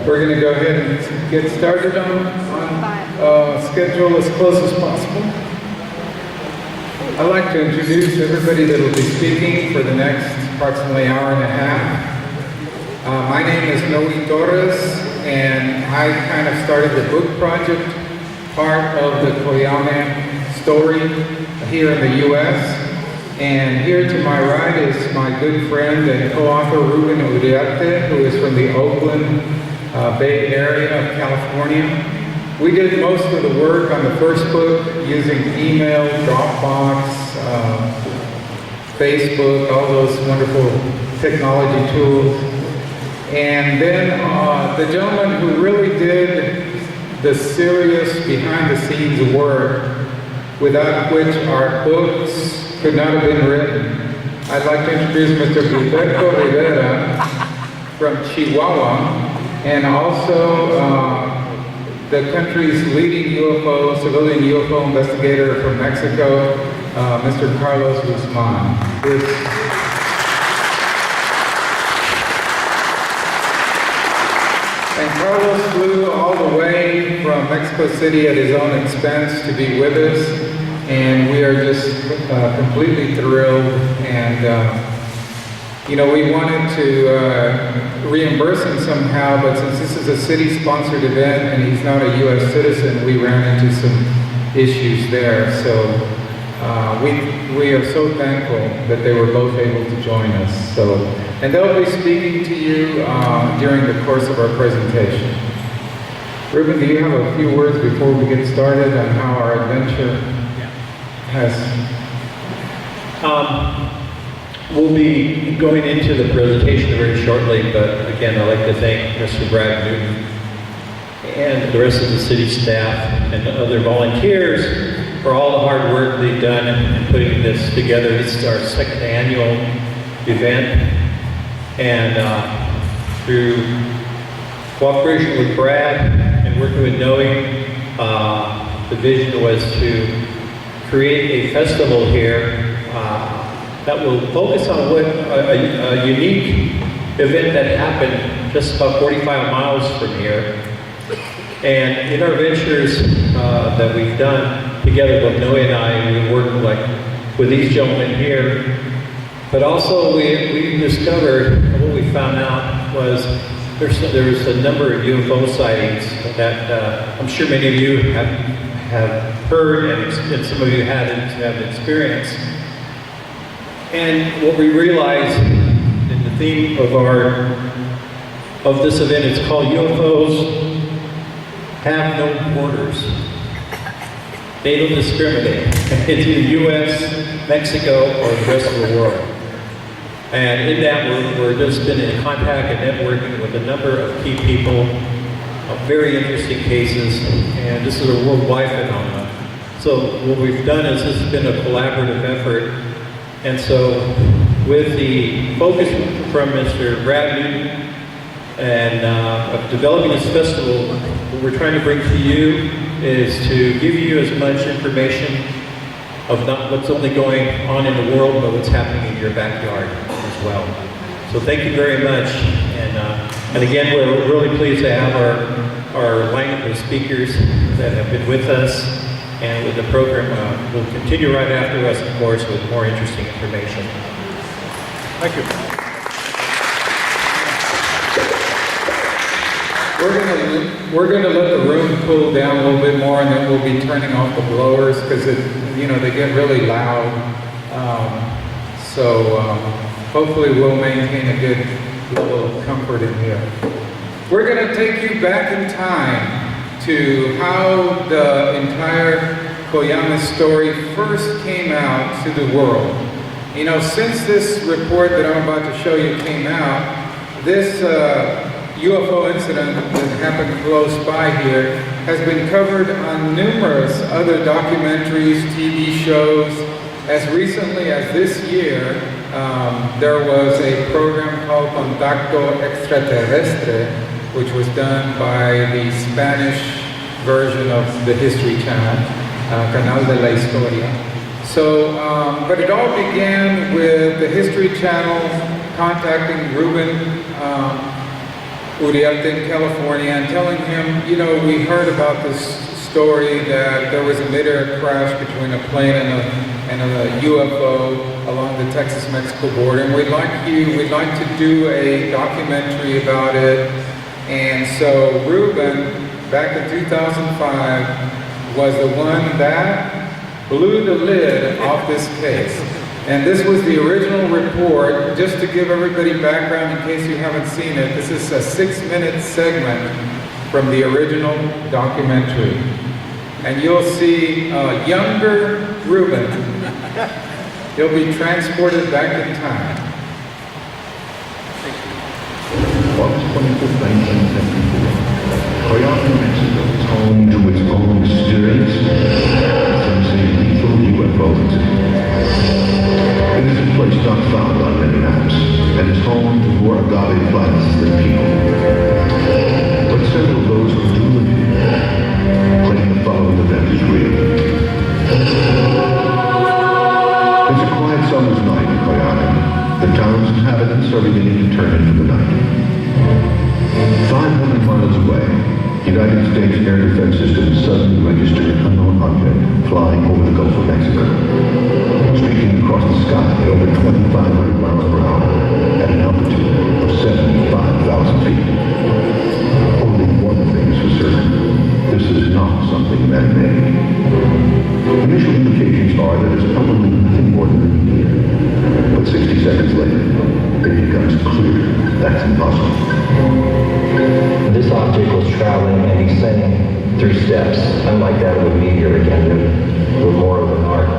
We're going to go ahead and get started on schedule as close as possible. I'd like to introduce everybody that will be speaking for the next approximately hour and a half. My name is Torres, and I kind of started the book project part of the Coyame story here in the U.S. And here to my right is my good friend and co-author Ruben Uriarte, who is from the Oakland Bay Area of California. We did most of the work on the first book using email, Dropbox, Facebook, all those wonderful technology tools. And then the gentleman who really did the serious behind-the-scenes work, without which our books could not have been written. I'd like to introduce Mr. Gilberto Rivera from Chihuahua, and also the country's leading civilian UFO investigator from Mexico, Mr. Carlos Guzman. And Carlos flew all the way from Mexico City at his own expense to be with us. And we are just completely thrilled, and we wanted to reimburse him somehow, but since this is a city-sponsored event and he's not a U.S. citizen, we ran into some issues there. So we are so thankful that they were both able to join us. And they'll be speaking to you during the course of our presentation. Ruben, do you have a few words before we get started on how our adventure has? We'll be going into the presentation very shortly, but again, I'd like to thank Mr. Brad Newton and the rest of the city staff and other volunteers for all the hard work they've done in putting this together. This is our second annual event, and through cooperation with Brad and working with Noe, the vision was to create a festival here that will focus on what a unique event that happened just about 45 miles from here. And in our ventures that we've done together, both Noe and I, we worked with these gentlemen here. But also we discovered, what we found out was there's a number of UFO sightings that I'm sure many of you have heard, and some of you have experienced. And what we realized in the theme of this event, it's called UFOs Have No Borders. They don't discriminate. It's either U.S., Mexico, or the rest of the world. And in that, we're just been in contact and networking with a number of key people, very interesting cases, and this is a worldwide phenomenon. So what we've done is this has been a collaborative effort, and so with the focus from Mr. Brad Newton and of developing this festival, what we're trying to bring to you is to give you as much information of not what's only going on in the world, but what's happening in your backyard as well. So thank you very much, and again, we're really pleased to have our lineup of speakers that have been with us, and with the program will continue right after us, of course, with more interesting information. Thank you. We're going to let the room cool down a little bit more, and then we'll be turning off the blowers because they get really loud. Hopefully we'll maintain a good level of comfort in here. We're going to take you back in time to how the entire Coyame story first came out to the world. Since this report that I'm about to show you came out, this UFO incident that happened close by here has been covered on numerous other documentaries, TV shows. As recently as this year, there was a program called Contacto Extraterrestre, which was done by the Spanish version of the History Channel, Canal de la Historia. But it all began with the History Channel contacting Ruben Uriarte in California and telling him, you know, we heard about this story that there was a mid-air crash between a plane and a UFO along the Texas-Mexico border, and we'd like to do a documentary about it. And so Ruben, back in 2005, was the one that blew the lid off this case. And this was the original report. Just to give everybody background in case you haven't seen it, this is a 6-minute segment from the original documentary. And you'll see younger Ruben. He'll be transported back in time. August 25th, 1974. Coyame, Mexico is home to its own mysterious, some say lethal UFO incident. It is a place not found on many maps, and is home to more agave plants than people. But several of those who do live here claim the following event is real. It's a quiet summer's night in Coyame. The town's inhabitants are beginning to turn in for the night. 500 miles away, United States air defense systems suddenly registered an unknown object flying over the Gulf of Mexico, streaking across the sky at over 2,500 miles per hour at an altitude of 75,000 feet. Only one thing is for certain: this is not something man-made. Initial indications are that it's probably nothing more than a meteor, but 60 seconds later, it becomes clear that's impossible. This object was traveling and descending through steps, unlike that of a meteor, again, with more of an arc.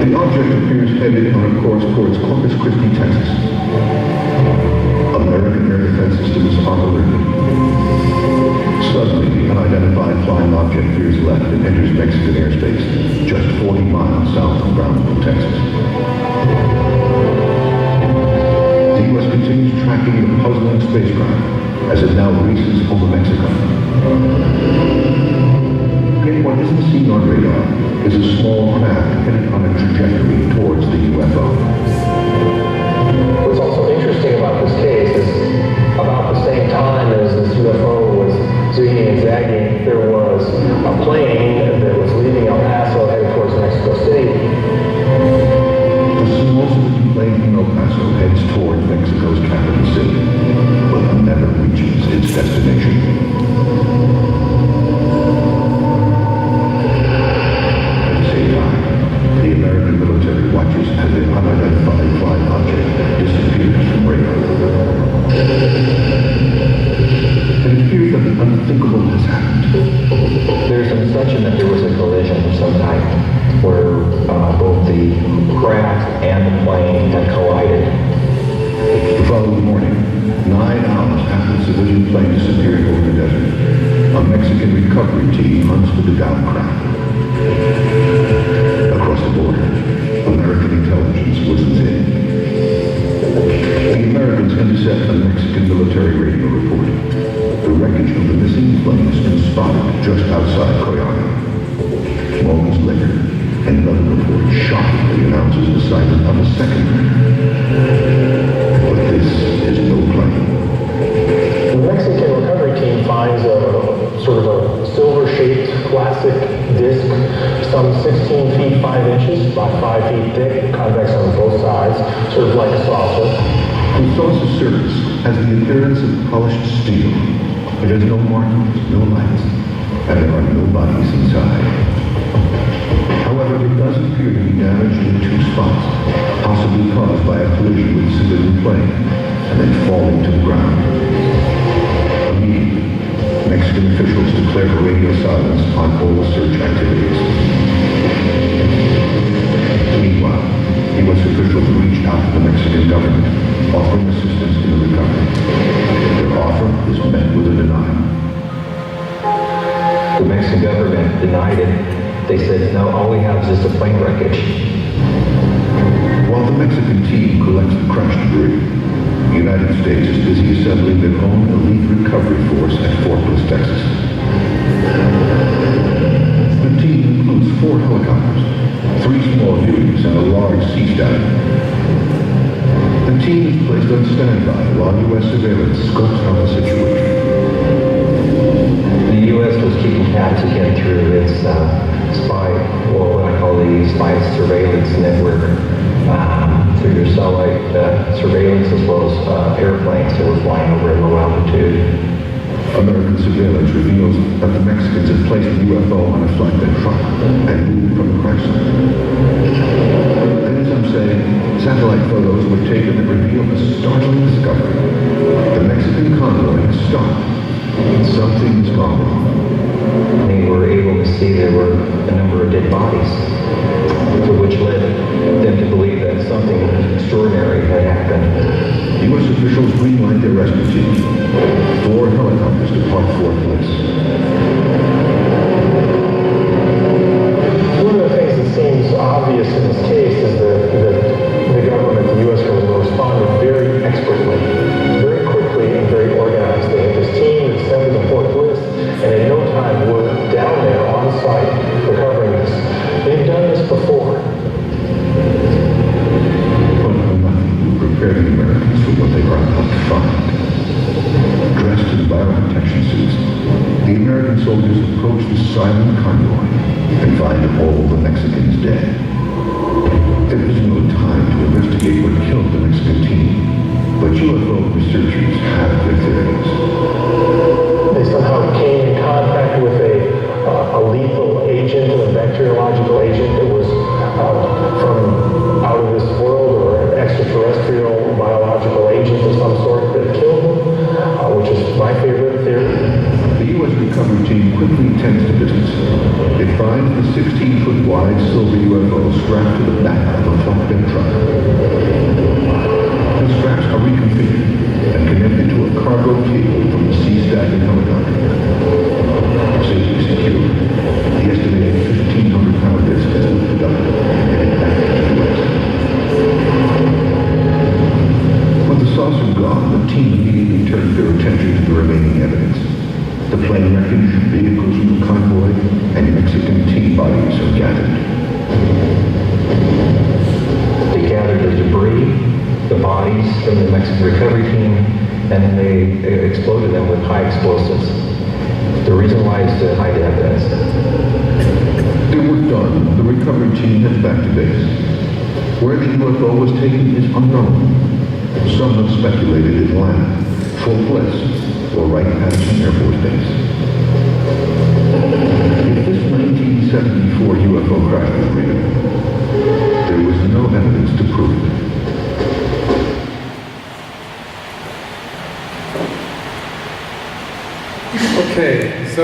The object appears headed on a course towards Corpus Christi, Texas. American air defense systems are alerted. Suddenly, the unidentified flying object veers left and enters Mexican airspace, just 40 miles south of Brownsville, Texas. The U.S. continues tracking the puzzling spacecraft as it now races over Mexico. Yet what isn't seen on radar is a small craft headed on a trajectory towards the UFO. What's also interesting about this case is about the same time as this UFO was zooming and zagging, there was a plane that was leaving El Paso headed towards Mexico City. The small civilian plane from El Paso heads toward Mexico's capital city, but never reaches its destination. At the same time, the American military watches as the unidentified flying object disappears from radar. It appears that the unthinkable has happened. There's an assumption that there was a collision of some type, where both the craft and the plane had collided. The following morning, 9 hours after the civilian plane disappeared over the desert, a Mexican recovery team hunts for the downed craft. Across the border, American intelligence listens in. The Americans intercept a Mexican military radio report. The wreckage of the missing plane has been spotted just outside Coyame. Moments later, another report shockingly announces the sight of a second craft. But this is no plane. The Mexican recovery team finds a sort of a silver-shaped plastic disc, some 16 feet 5 inches, about 5 feet thick, convex on both sides, sort of like a saucer. The saucer's surface has the appearance of polished steel. It has no markings, no lights, and there are no bodies inside. However, it does appear to be damaged in 2 spots, possibly caused by a collision with a civilian plane, and then falling to the ground. Immediately, Mexican officials declare radio silence on all search activities. Meanwhile, U.S. officials reach out to the Mexican government, offering assistance in the recovery. Their offer is met with a denial. The Mexican government denied it. They said, no, all we have is just a plane wreckage. While the Mexican team collects the crashed debris, the United States is busy assembling their own elite recovery force at Fort Bliss, Texas. The team includes 4 helicopters, 3 small Hueys, and a large sea stallion. The The team is placed on standby while U.S. surveillance scopes out the situation. The U.S. was keeping tabs again through its spy, or what I call the spy surveillance network, through your satellite surveillance as well as airplanes that were flying over at low altitude. American surveillance reveals that the Mexicans had placed the UFO on a flatbed truck and moved from the crash site. Then, as I'm saying, satellite photos were taken that revealed a startling discovery. The Mexican convoy had stopped. Something's gone wrong. They were able to see there were a number of dead bodies, which led them to believe that something extraordinary had happened. U.S. officials greenlight their rescue team. 4 helicopters depart Fort Bliss. One of the things that seems obvious in this case is that the government, the U.S. government, responded very expertly, very quickly, and very organized. They had this team that assembled in Fort Bliss, and in no time were down there on site recovering this. They've done this before. But nothing will prepare the Americans for what they are about to find. Dressed in bioprotection suits, the American soldiers approach the silent convoy and find all the Mexicans dead. There is no time to investigate what killed the Mexican team, but UFO researchers have their theories. They somehow came in contact with a lethal agent, a bacteriological agent that was from out of this world, or an extraterrestrial biological agent of some sort that killed them, which is my favorite theory. The U.S. recovery team quickly tends to business. It finds the 16-foot wide silver UFO strapped to the back of a flatbed truck. The straps are reconfigured and connected to a cargo cable from the sea-stacking helicopter. Safely secured, the estimated 1,500-pound disc is lifted up and headed back to the west. With the saucer gone, the team immediately turns their attention to the remaining evidence. The plane wreckage, vehicles from the convoy, and Mexican team bodies are gathered. They gathered the debris, the bodies from the Mexican recovery team, and then they exploded them with high explosives. The reason why is to hide evidence. Their work done, the recovery team heads back to base. Where the UFO was taken is unknown. Some have speculated it landed, Fort Bliss, or Wright-Patterson Air Force Base. If this 1974 UFO crash was real, there was no evidence to prove it. Okay, so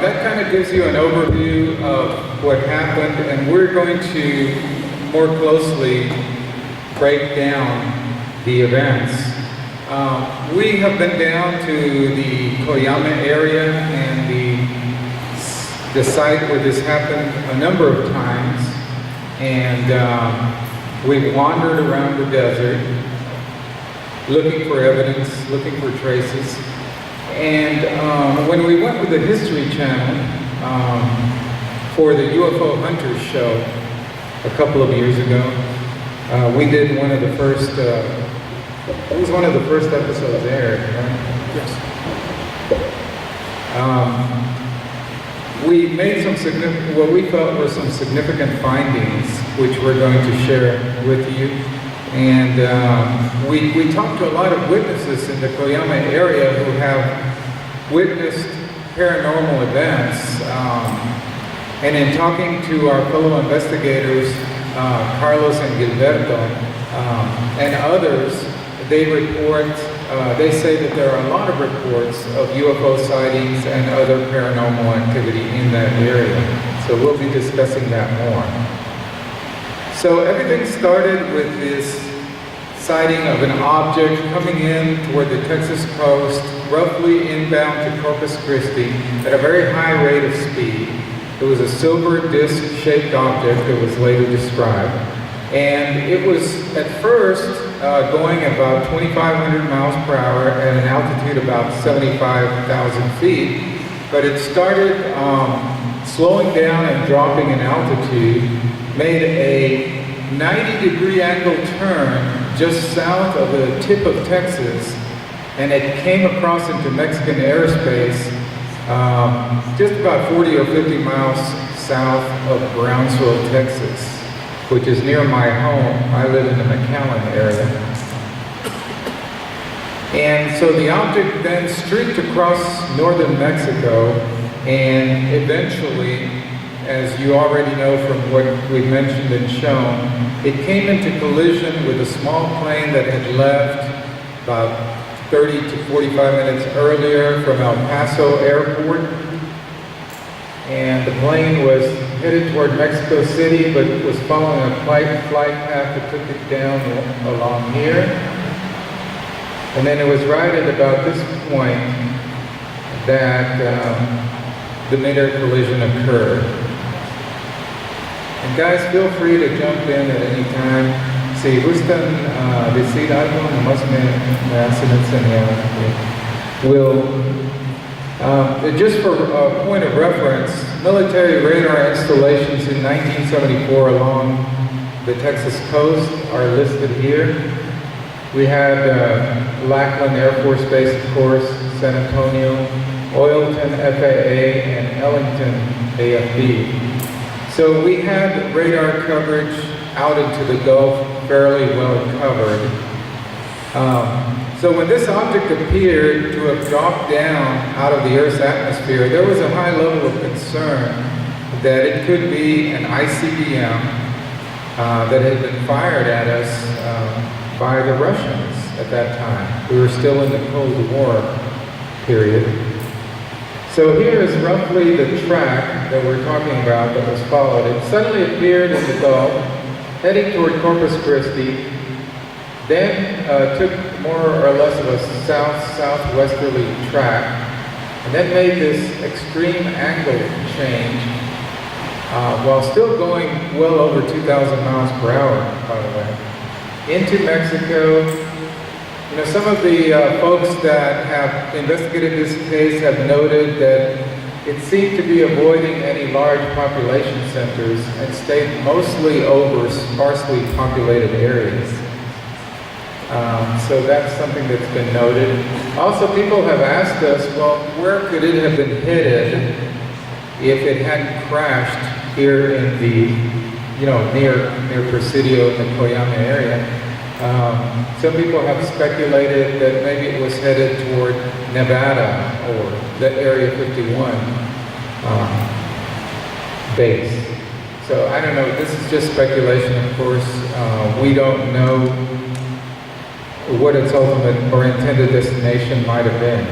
that kind of gives you an overview of what happened, and we're going to more closely break down the events. We have been down to the Coyame area and the site where this happened a number of times, and we've wandered around the desert looking for evidence, looking for traces. And when we went with the History Channel for the UFO Hunters show a couple of years ago, we did one of the first, it was one of the first episodes aired, right? Yes. We made some significant, what we felt were some significant findings, which we're going to share with you. And we talked to a lot of witnesses in the Coyame area who have witnessed paranormal events. And in talking to our fellow investigators, Carlos and Gilberto, and others, they report, they say that there are a lot of reports of UFO sightings and other paranormal activity in that area. So we'll be discussing that more. So everything started with this sighting of an object coming in toward the Texas coast, roughly inbound to Corpus Christi at a very high rate of speed. It was a silver disc-shaped object that was later described. And it was at first going about 2,500 miles per hour at an altitude about 75,000 feet. But it started slowing down and dropping in altitude, made a 90-degree angle turn just south of the tip of Texas, and it came across into Mexican airspace just about 40 or 50 miles south of Brownsville, Texas, which is near my home. I live in the McAllen area. And so the object then streaked across northern Mexico, and eventually, as you already know from what we've mentioned and shown, it came into collision with a small plane that had left about 30 to 45 minutes earlier from El Paso Airport. And the plane was headed toward Mexico City, but was following a flight path that took it down along here. And then it was right at about this point that the mid-air collision occurred. And guys, feel free to jump in at any time. Si gustan decir algo, nomás me hacen enseñar. Just for a point of reference, military radar installations in 1974 along the Texas coast are listed here. We had Lackland Air Force Base, of course, San Antonio, Oilton FAA, and Ellington AFB. So we had radar coverage out into the Gulf fairly well covered. So when this object appeared to have dropped down out of the Earth's atmosphere, there was a high level of concern that it could be an ICBM that had been fired at us by the Russians at that time. We were still in the Cold War period. So here is roughly the track that we're talking about that was followed. It suddenly appeared in the Gulf, heading toward Corpus Christi, then took more or less of a south-southwesterly track, and then made this extreme angle change while still going well over 2,000 miles per hour, by the way, into Mexico. You know, some of the folks that have investigated this case have noted that it seemed to be avoiding any large population centers and stayed mostly over sparsely populated areas. So that's something that's been noted. Also, people have asked us, well, where could it have been headed if it hadn't crashed here in the, near Presidio in the Coyame area? Some people have speculated that maybe it was headed toward Nevada or the Area 51 base. So I don't know, this is just speculation, of course. We don't know what its ultimate or intended destination might have been.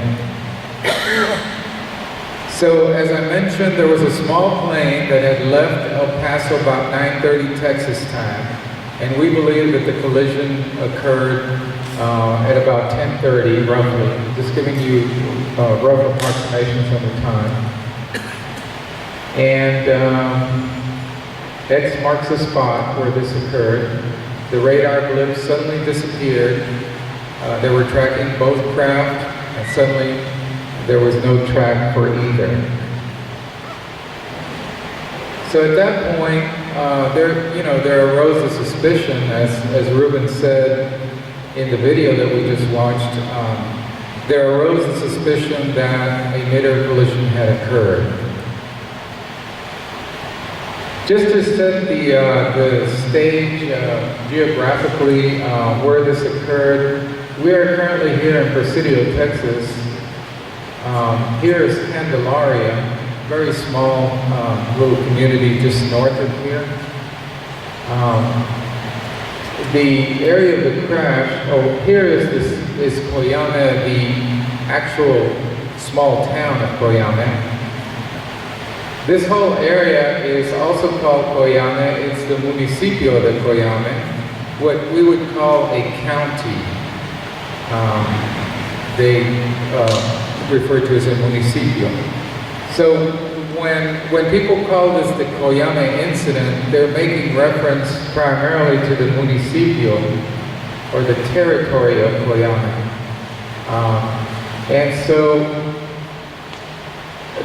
So as I mentioned, there was a small plane that had left El Paso about 9:30 Texas time. And we believe that the collision occurred at about 10:30, roughly. Just giving you rough approximations on the time. And X marks the spot where this occurred. The radar blip suddenly disappeared. They were tracking both craft, and suddenly there was no track for either. So at that point, there arose a suspicion, as Ruben said in the video that we just watched, there arose a suspicion that a mid-air collision had occurred. Just to set the stage geographically where this occurred, we are currently here in Presidio, Texas. Here is Candelaria, very small little community just north of here. The area of the crash, here is Coyame, the actual small town of Coyame. This whole area is also called Coyame. It's the municipio de Coyame, what we would call a county. They refer to as a municipio. So when people call this the Coyame Incident, they're making reference primarily to the municipio, or the territory of Coyame. And so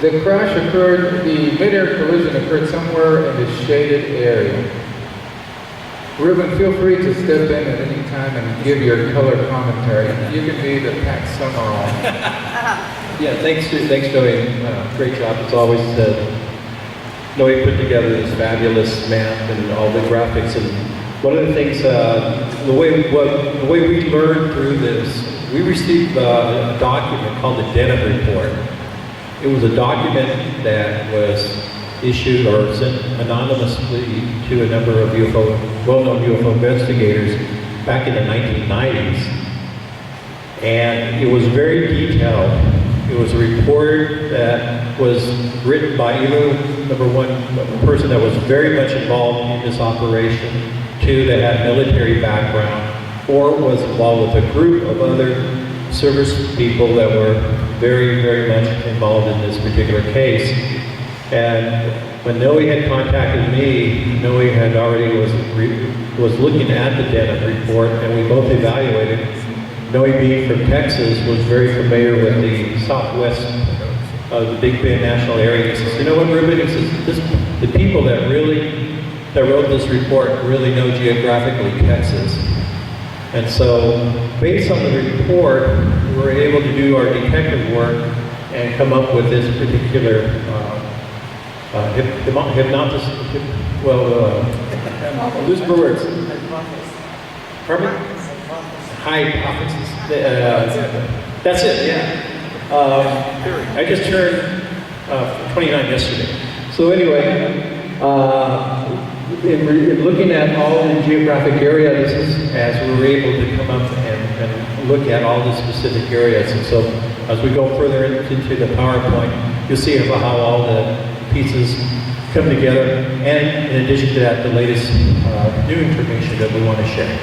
the crash occurred, the mid-air collision occurred somewhere in the shaded area. Ruben, feel free to step in at any time and give your color commentary. You can be the Pat Summerall. Yeah, thanks, Noe. Great job, as always. Noe put together this fabulous map and all the graphics. And one of the things, the way we learned through this, we received a document called the Denham Report. It was a document that was issued or sent anonymously to a number of well-known UFO investigators back in the 1990s. And it was very detailed. It was a report that was written by either, number one, a person that was very much involved in this operation, two, that had military background, or was involved with a group of other service people that were very, very much involved in this particular case. And when Noe had contacted me, Noe had already was looking at the Denham report, and we both evaluated. Noe, being from Texas, was very familiar with the southwest of the Big Bend National Area. He says, "You know what, Ruben? He says, the people that wrote this report really know geographically Texas." And so, based on the report, we were able to do our detective work and come up with this particular lose for words. Pardon me? Hypothesis. That's it, yeah. I just turned 29 yesterday. So anyway, in looking at all the geographic area, this is as we were able to come up and look at all the specific areas. And so as we go further into the PowerPoint, you'll see how all the pieces come together, and in addition to that, the latest new information that we want to share.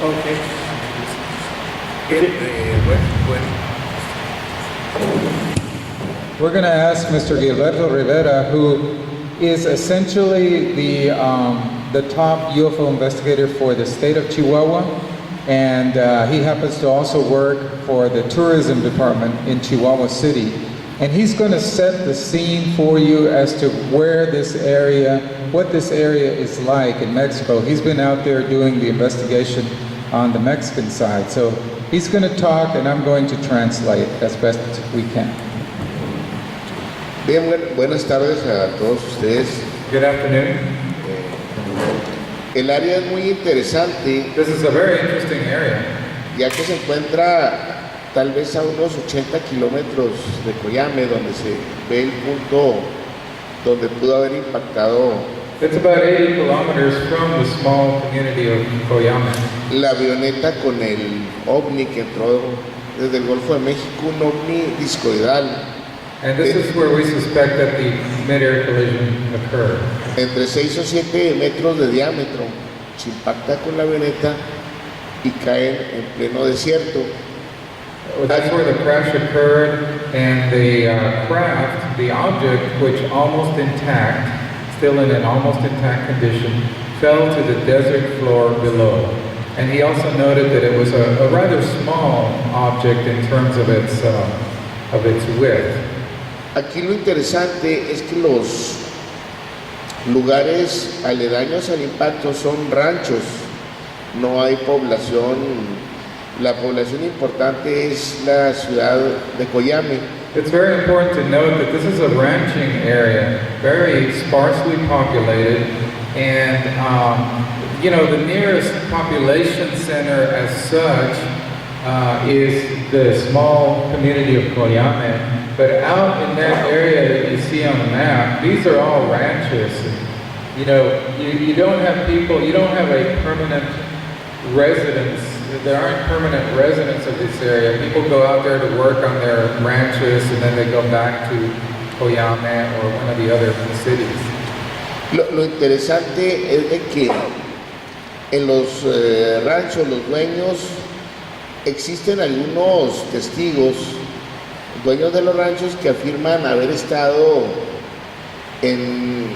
Okay. We're going to ask Mr. Gilberto Rivera, who is essentially the top UFO investigator for the state of Chihuahua, and he happens to also work for the tourism department in Chihuahua City. And he's going to set the scene for you as to where this area, what this area is like in Mexico. He's been out there doing the investigation on the Mexican side. So he's going to talk, and I'm going to translate as best we can. Bien, buenas tardes a todos ustedes. Good afternoon. El área es muy interesante, This is a very interesting area, ya que se encuentra tal vez a unos 80 kilómetros de Coyame, donde se ve el punto donde pudo haber impactado It's about 80 kilometers from the small community of Coyame. la avioneta con el ovni que entró desde el Golfo de México, un ovni discoidal. And this is where we suspect that the mid-air collision occurred. Entre 6 o 7 metros de diámetro, se impacta con la avioneta y cae en pleno desierto. That's where the crash occurred, and the craft, the object, which almost intact, still in an almost intact condition, fell to the desert floor below. And he also noted that it was a rather small object in terms of its width. Aquí lo interesante es que los lugares aledaños al impacto son ranchos, no hay población. La población importante es la ciudad de Coyame. It's very important to note that this is a ranching area, very sparsely populated, and the nearest population center as such is the small community of Coyame. But out in that area that you see on the map, these are all ranches. You don't have people, you don't have a permanent residence. There aren't permanent residents of this area. People go out there to work on their ranches, and then they go back to Coyame or one of the other cities. Lo interesante es de que en los ranchos, los dueños, existen algunos testigos, dueños de los ranchos, que afirman haber estado en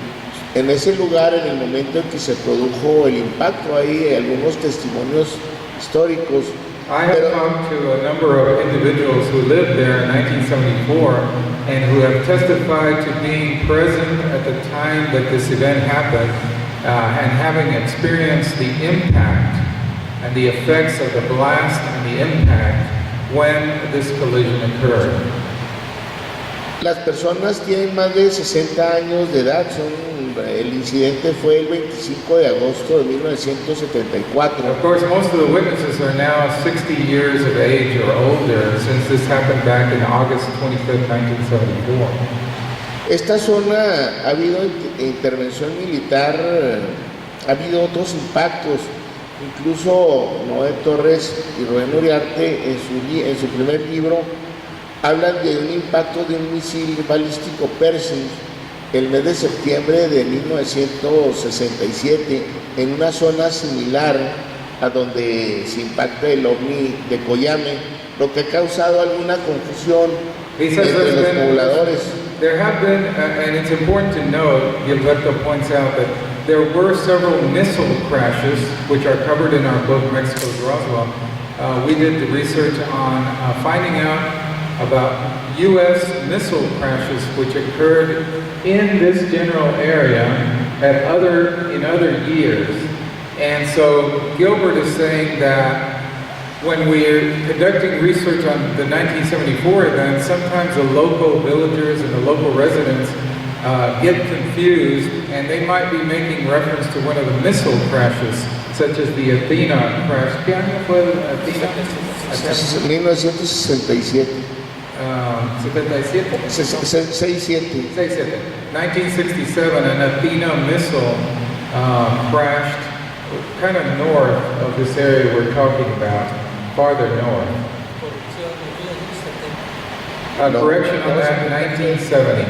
ese lugar en el momento en que se produjo el impacto. Hay algunos testimonios históricos. I have talked to a number of individuals who lived there in 1974 and who have testified to being present at the time that this event happened and having experienced the impact and the effects of the blast and the impact when this collision occurred. Las personas tienen más de 60 años de edad. El incidente fue el 25 de agosto de 1974. Of course, most of the witnesses are now 60 years of age or older, since this happened back in August 25, 1974. Esta zona ha habido intervención militar, ha habido otros impactos. Incluso Noé Torres y Ruben Uriarte en su primer libro hablan de un impacto de un misil balístico Pershing el mes de septiembre de 1967 en una zona similar a donde se impacta el ovni de Coyame, lo que ha causado alguna confusión entre los pobladores. There have been, and it's important to note, Gilberto points out that there were several missile crashes, which are covered in our book, Mexico's Roswell. We did the research on finding out about U.S. missile crashes which occurred in this general area in other years. And so Gilbert is saying that when we're conducting research on the 1974 event, sometimes the local villagers and the local residents get confused, and they might be making reference to one of the missile crashes, such as the Athena crash. ¿Qué año fue el Athena? 1967. 1967, an Athena missile crashed kind of north of this area we're talking about, farther north. Correction on that, 1970.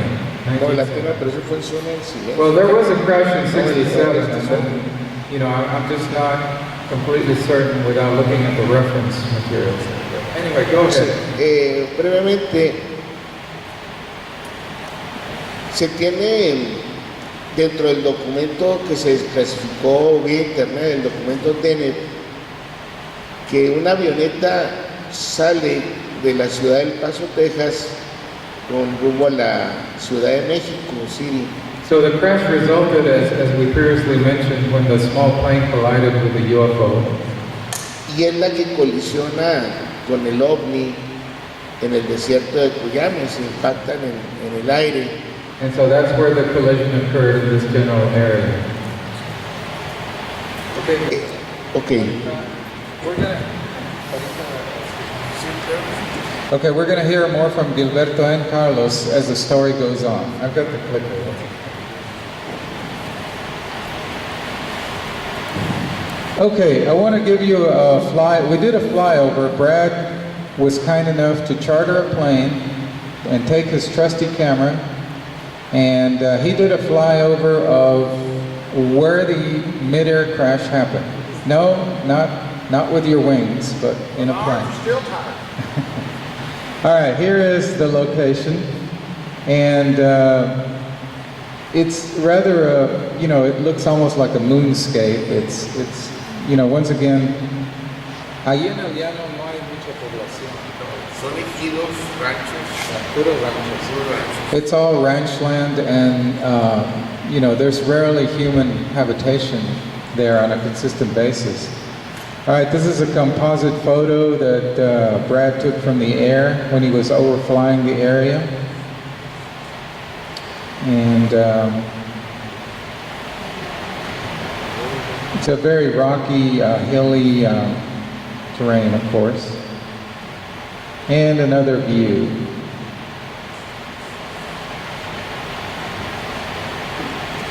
Well, there was a crash in 67, and then, I'm just not completely certain without looking at the reference materials. Anyway, go ahead. Brevemente, se tiene dentro del documento que se desclasificó vía internet, el documento DENET, que una avioneta sale de la ciudad del Paso, Texas, con rumbo a la Ciudad de México City. So the crash resulted, as we previously mentioned, when the small plane collided with the UFO. Y es la que colisiona con el ovni en el desierto de Coyame, se impactan en el aire. And so that's where the collision occurred in this general area. Okay. Okay, we're going to hear more from Gilberto and Carlos as the story goes on. I've got the clicker. Okay, I want to give you we did a flyover. Brad was kind enough to charter a plane and take his trusty camera, and he did a flyover of where the mid-air crash happened. No, not with your wings, but in a plane. Still tired. All right, here is the location, and it's rather it looks almost like a moonscape. It's once again, allí en el llano no hay mucha población. Son ejidos, ranchos. Puro ranchos. It's all ranch land, and there's rarely human habitation there on a consistent basis. All right, this is a composite photo that Brad took from the air when he was overflying the area. And it's a very rocky, hilly terrain, of course. And another view.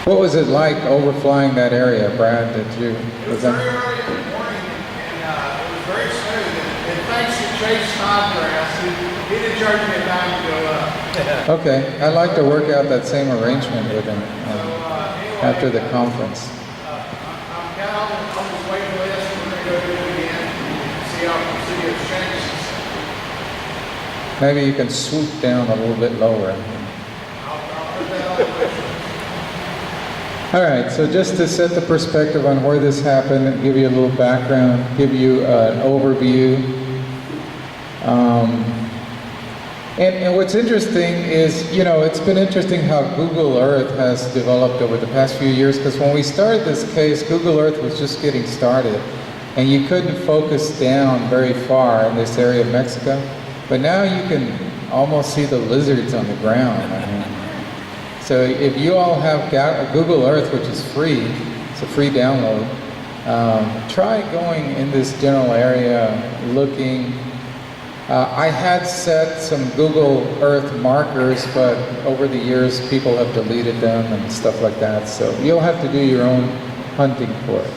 What was it like overflying that area, Brad? It was very early in the morning, and it was very smooth. And thanks to Chase Snodgrass, he didn't charge me a dime to go up. Okay, I'd like to work out that same arrangement with him after the conference. I'm kind of on this waiting list. We're going to go do it again and see how Presidio's changes. Maybe you can swoop down a little bit lower. I'll put that on the list. All right, so just to set the perspective on where this happened and give you a little background, give you an overview. And what's interesting is, you know, it's been interesting how Google Earth has developed over the past few years, because when we started this case, Google Earth was just getting started, and you couldn't focus down very far in this area of Mexico. But now you can almost see the lizards on the ground. I mean, so if you all have Google Earth, which is free, it's a free download, try going in this general area, looking. I had set some Google Earth markers, but over the years people have deleted them and stuff like that, so you'll have to do your own hunting for it.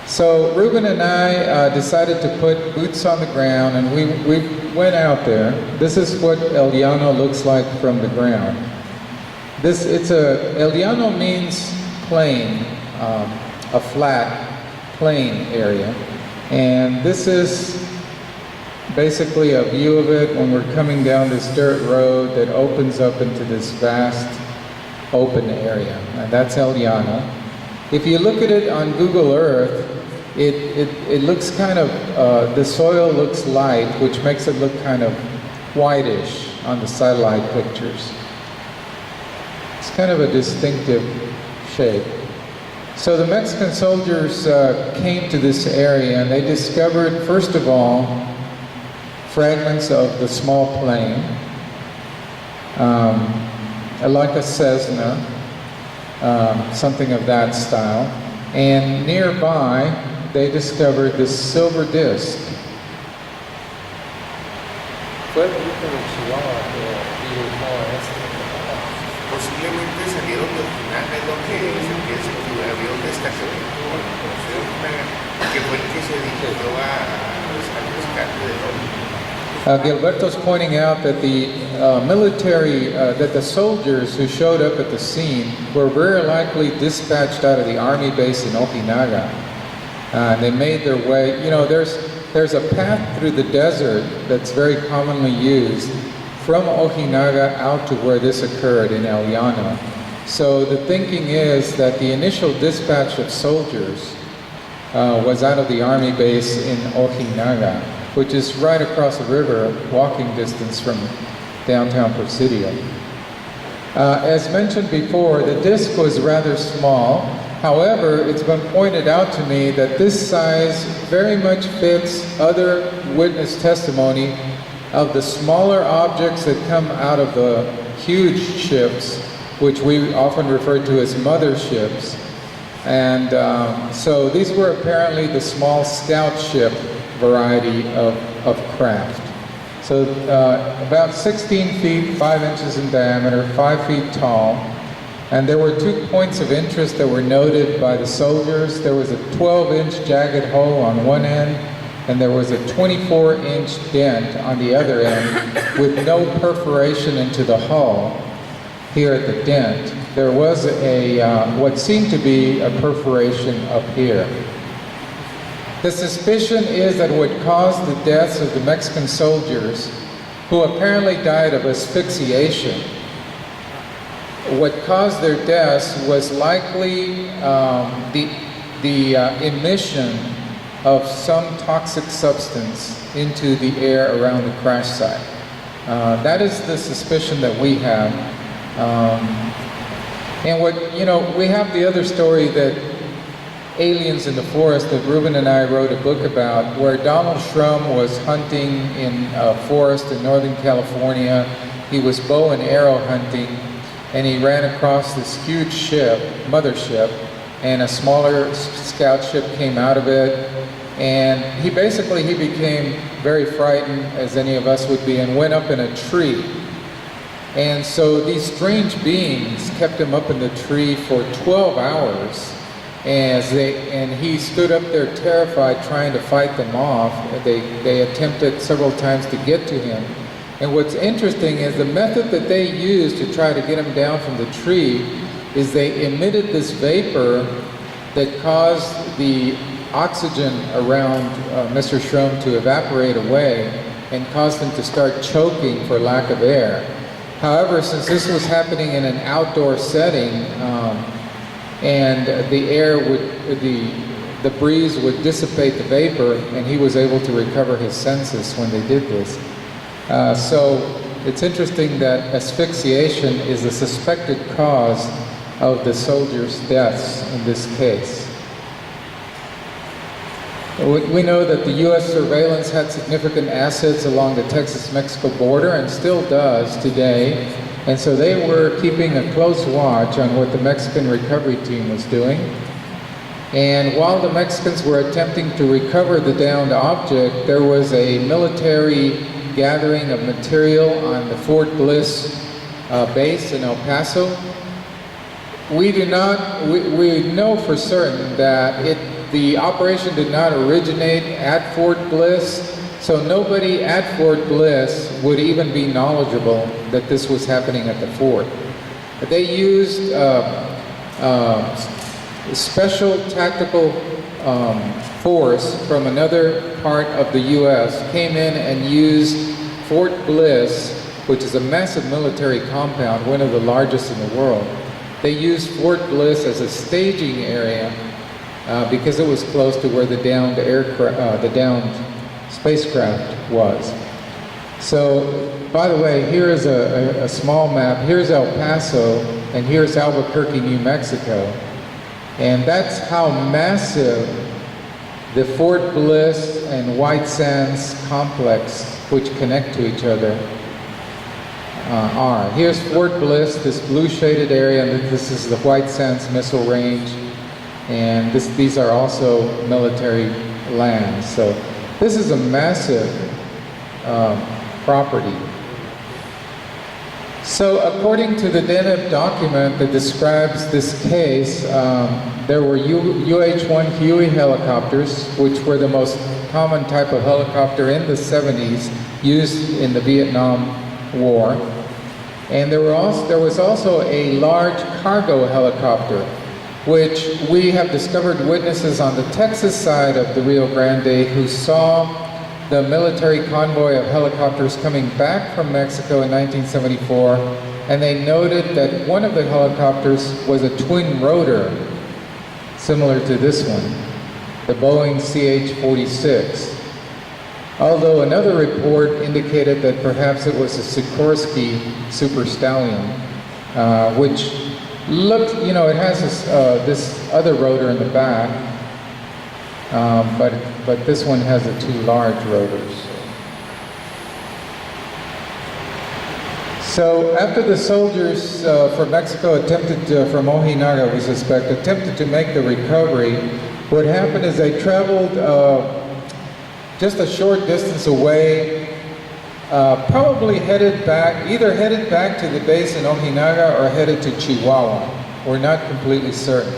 So Ruben and I decided to put boots on the ground, and we went out there. This is what El Llano looks like from the ground. El Llano means plain, a flat, plain area, and this is basically a view of it when we're coming down this dirt road that opens up into this vast open area, and that's El Llano. If you look at it on Google Earth, it looks kind of, the soil looks light, which makes it look kind of whitish on the satellite pictures. It's kind of a distinctive shape. So the Mexican soldiers came to this area, and they discovered, first of all, fragments of the small plane, like a Cessna, something of that style. And nearby, they discovered this silver disc. Posiblemente salieron de original, es lo que se piensa que el avión destacó, que fue el que se dirigió al rescate de Torres. Gilberto's pointing out that the that the soldiers who showed up at the scene were very likely dispatched out of the army base in Ojinaga. They made their way, you know, there's a path through the desert that's very commonly used from Ojinaga out to where this occurred in El Llano. So the thinking is that the initial dispatch of soldiers was out of the army base in Ojinaga, which is right across the river, walking distance from downtown Presidio. As mentioned before, the disc was rather small. However, it's been pointed out to me that this size very much fits other witness testimony of the smaller objects that come out of the huge ships, which we often refer to as motherships. And so these were apparently the small scout ship variety of craft. So about 16 feet, 5 inches in diameter, 5 feet tall. And there were 2 points of interest that were noted by the soldiers. There was a 12-inch jagged hole on one end, and there was a 24-inch dent on the other end with no perforation into the hull. Here at the dent, there was what seemed to be a perforation up here. The suspicion is that what caused the deaths of the Mexican soldiers, who apparently died of asphyxiation, what caused their deaths was likely the emission of some toxic substance into the air around the crash site. That is the suspicion that we have. And we have the other story that Aliens in the Forest that Ruben and I wrote a book about, where Donald Shrum was hunting in a forest in Northern California. He was bow and arrow hunting, and he ran across this huge ship, mothership, and a smaller scout ship came out of it. And he became very frightened, as any of us would be, and went up in a tree. And so these strange beings kept him up in the tree for 12 hours. And he stood up there terrified, trying to fight them off. They attempted several times to get to him. And what's interesting is the method that they used to try to get him down from the tree is they emitted this vapor that caused the oxygen around Mr. Shrum to evaporate away and caused him to start choking for lack of air. However, since this was happening in an outdoor setting, and the air the breeze would dissipate the vapor, and he was able to recover his senses when they did this. So it's interesting that asphyxiation is the suspected cause of the soldiers' deaths in this case. We know that the U.S. surveillance had significant assets along the Texas-Mexico border and still does today, and so they were keeping a close watch on what the Mexican recovery team was doing. And while the Mexicans were attempting to recover the downed object, there was a military gathering of material on the Fort Bliss base in El Paso. We know for certain that the operation did not originate at Fort Bliss, so nobody at Fort Bliss would even be knowledgeable that this was happening at the fort. They used special tactical force from another part of the U.S. came in and used Fort Bliss, which is a massive military compound, one of the largest in the world. They used Fort Bliss as a staging area because it was close to where the downed spacecraft was. So, by the way, here is a small map. Here's El Paso, and here's Albuquerque, New Mexico. And that's how massive the Fort Bliss and White Sands complex, which connect to each other, are. Here's Fort Bliss, this blue shaded area, and this is the White Sands missile range. And these are also military lands. So this is a massive property. So according to the DENIP document that describes this case, there were UH-1 Huey helicopters, which were the most common type of helicopter in the 70s, used in the Vietnam War. And there was also a large cargo helicopter, which we have discovered witnesses on the Texas side of the Rio Grande who saw the military convoy of helicopters coming back from Mexico in 1974, and they noted that one of the helicopters was a twin rotor, similar to this one, the Boeing CH-46. Although another report indicated that perhaps it was a Sikorsky Super Stallion, which looked, it has this other rotor in the back, but this one has the two large rotors. So after the soldiers from Mexico from Ojinaga, we suspect, attempted to make the recovery, what happened is they traveled just a short distance away, probably either headed back to the base in Ojinaga or headed to Chihuahua. We're not completely certain.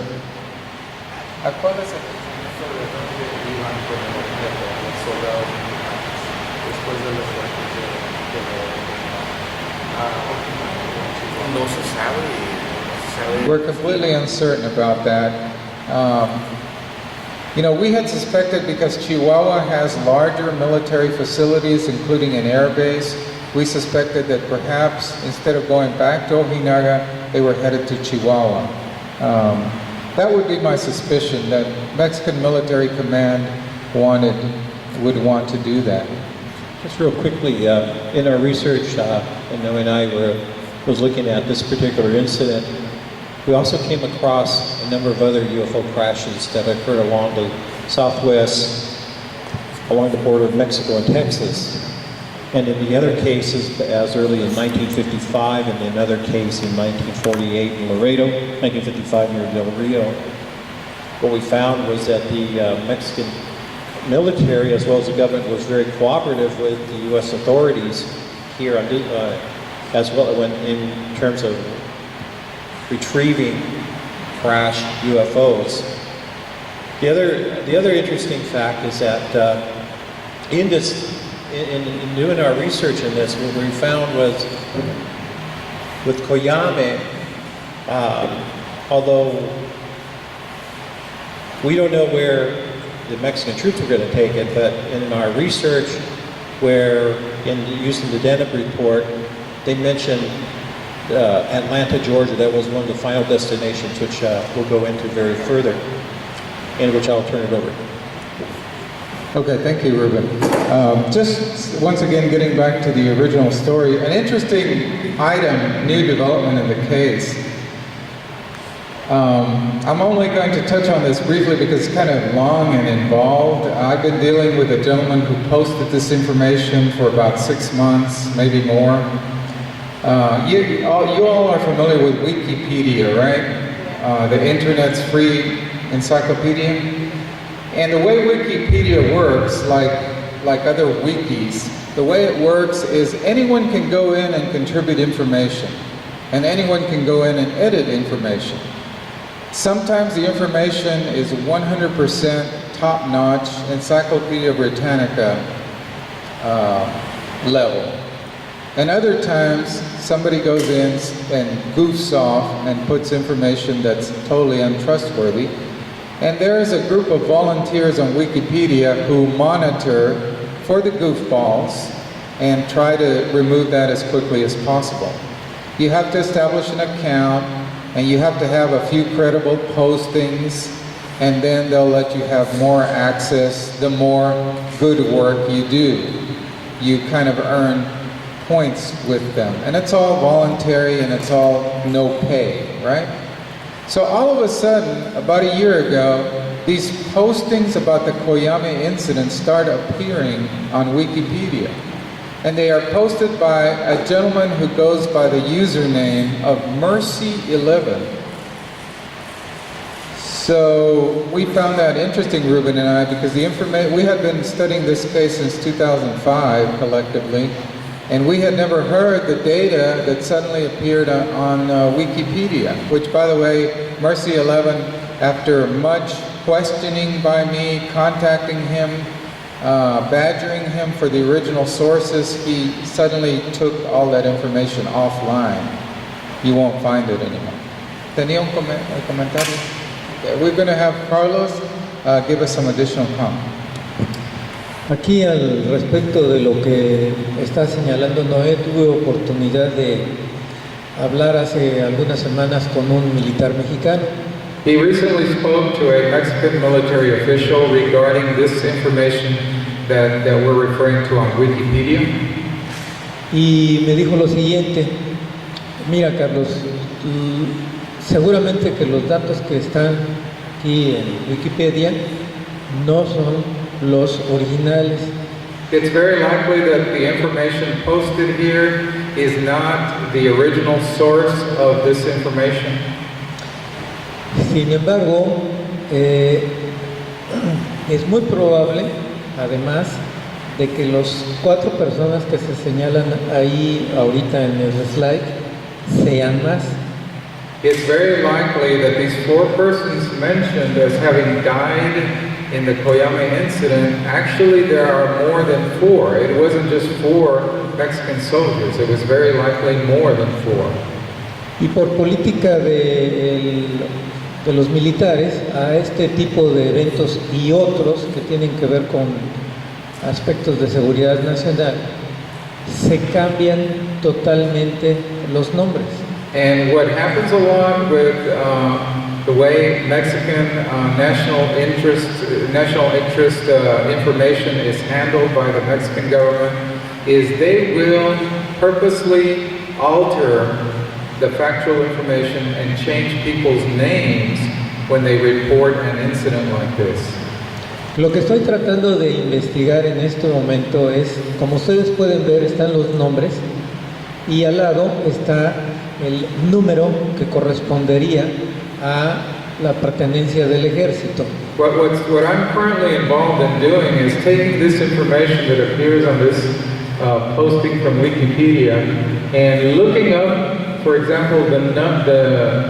We're completely uncertain about that. We had suspected because Chihuahua has larger military facilities, including an air base, we suspected that perhaps instead of going back to Ojinaga, they were headed to Chihuahua. That would be my suspicion, that Mexican military command would want to do that. Just real quickly, in our research, and Noe and I was looking at this particular incident, we also came across a number of other UFO crashes that occurred along the southwest, along the border of Mexico and Texas. And in the other cases, as early in 1955, and in another case in 1948 in Laredo, 1955 near Del Rio, what we found was that the Mexican military, as well as the government, was very cooperative with the U.S. authorities here, as well in terms of retrieving crashed UFOs. The other interesting fact is that in doing our research in this, what we found was with Coyame, although we don't know where the Mexican troops were going to take it, but in our research, using the DENIP report, they mentioned Atlanta, Georgia. That was one of the final destinations, which we'll go into very further, and which I'll turn it over. Okay, thank you, Ruben. Just once again, getting back to the original story, an interesting item, new development in the case. I'm only going to touch on this briefly because it's kind of long and involved. I've been dealing with a gentleman who posted this information for about 6 months, maybe more. You all are familiar with Wikipedia, right? The internet's free encyclopedia. And the way Wikipedia works, like other wikis, the way it works is anyone can go in and contribute information, and anyone can go in and edit information. Sometimes the information is 100% top-notch, Encyclopedia Britannica level. And other times, somebody goes in and goofs off and puts information that's totally untrustworthy. And there is a group of volunteers on Wikipedia who monitor for the goofballs and try to remove that as quickly as possible. You have to establish an account, and you have to have a few credible postings, and then they'll let you have more access the more good work you do. You kind of earn points with them. And it's all voluntary and it's all no pay, right? So all of a sudden, about a year ago, these postings about the Coyame Incident start appearing on Wikipedia. And they are posted by a gentleman who goes by the username of Mercy11. So we found that interesting, Ruben and I, because the information, we had been studying this case since 2005 collectively, and we had never heard the data that suddenly appeared on Wikipedia, which, by the way, Mercy11, after much questioning by me, contacting him, badgering him for the original sources, he suddenly took all that information offline. You won't find it anymore. ¿Tenía un comentario? Okay, we're going to have Carlos give us some additional comment. Aquí al respecto de lo que está señalando Noé, tuve oportunidad de hablar hace algunas semanas con un militar mexicano. He recently spoke to a Mexican military official regarding this information that we're referring to on Wikipedia. Y me dijo lo siguiente: mira, Carlos, seguramente que los datos que están aquí en Wikipedia no son los originales. It's very likely that the information posted here is not the original source of this information. Sin embargo, es muy probable, además, de que los 4 personas que se señalan ahí ahorita en el slide sean más. It's very likely that these 4 persons mentioned as having died in the Coyame Incident, actually there are more than 4. It wasn't just 4 Mexican soldiers, it was very likely more than 4. Y por política de los militares, a este tipo de eventos y otros que tienen que ver con aspectos de seguridad nacional, se cambian totalmente los nombres. And what happens a lot with the way Mexican national interest information is handled by the Mexican government is they will purposely alter the factual information and change people's names when they report an incident like this. Lo que estoy tratando de investigar en este momento es, como ustedes pueden ver, están los nombres y al lado está el número que correspondería a la pertenencia del ejército. What I'm currently involved in doing is taking this information that appears on this posting from Wikipedia and looking up, for example, the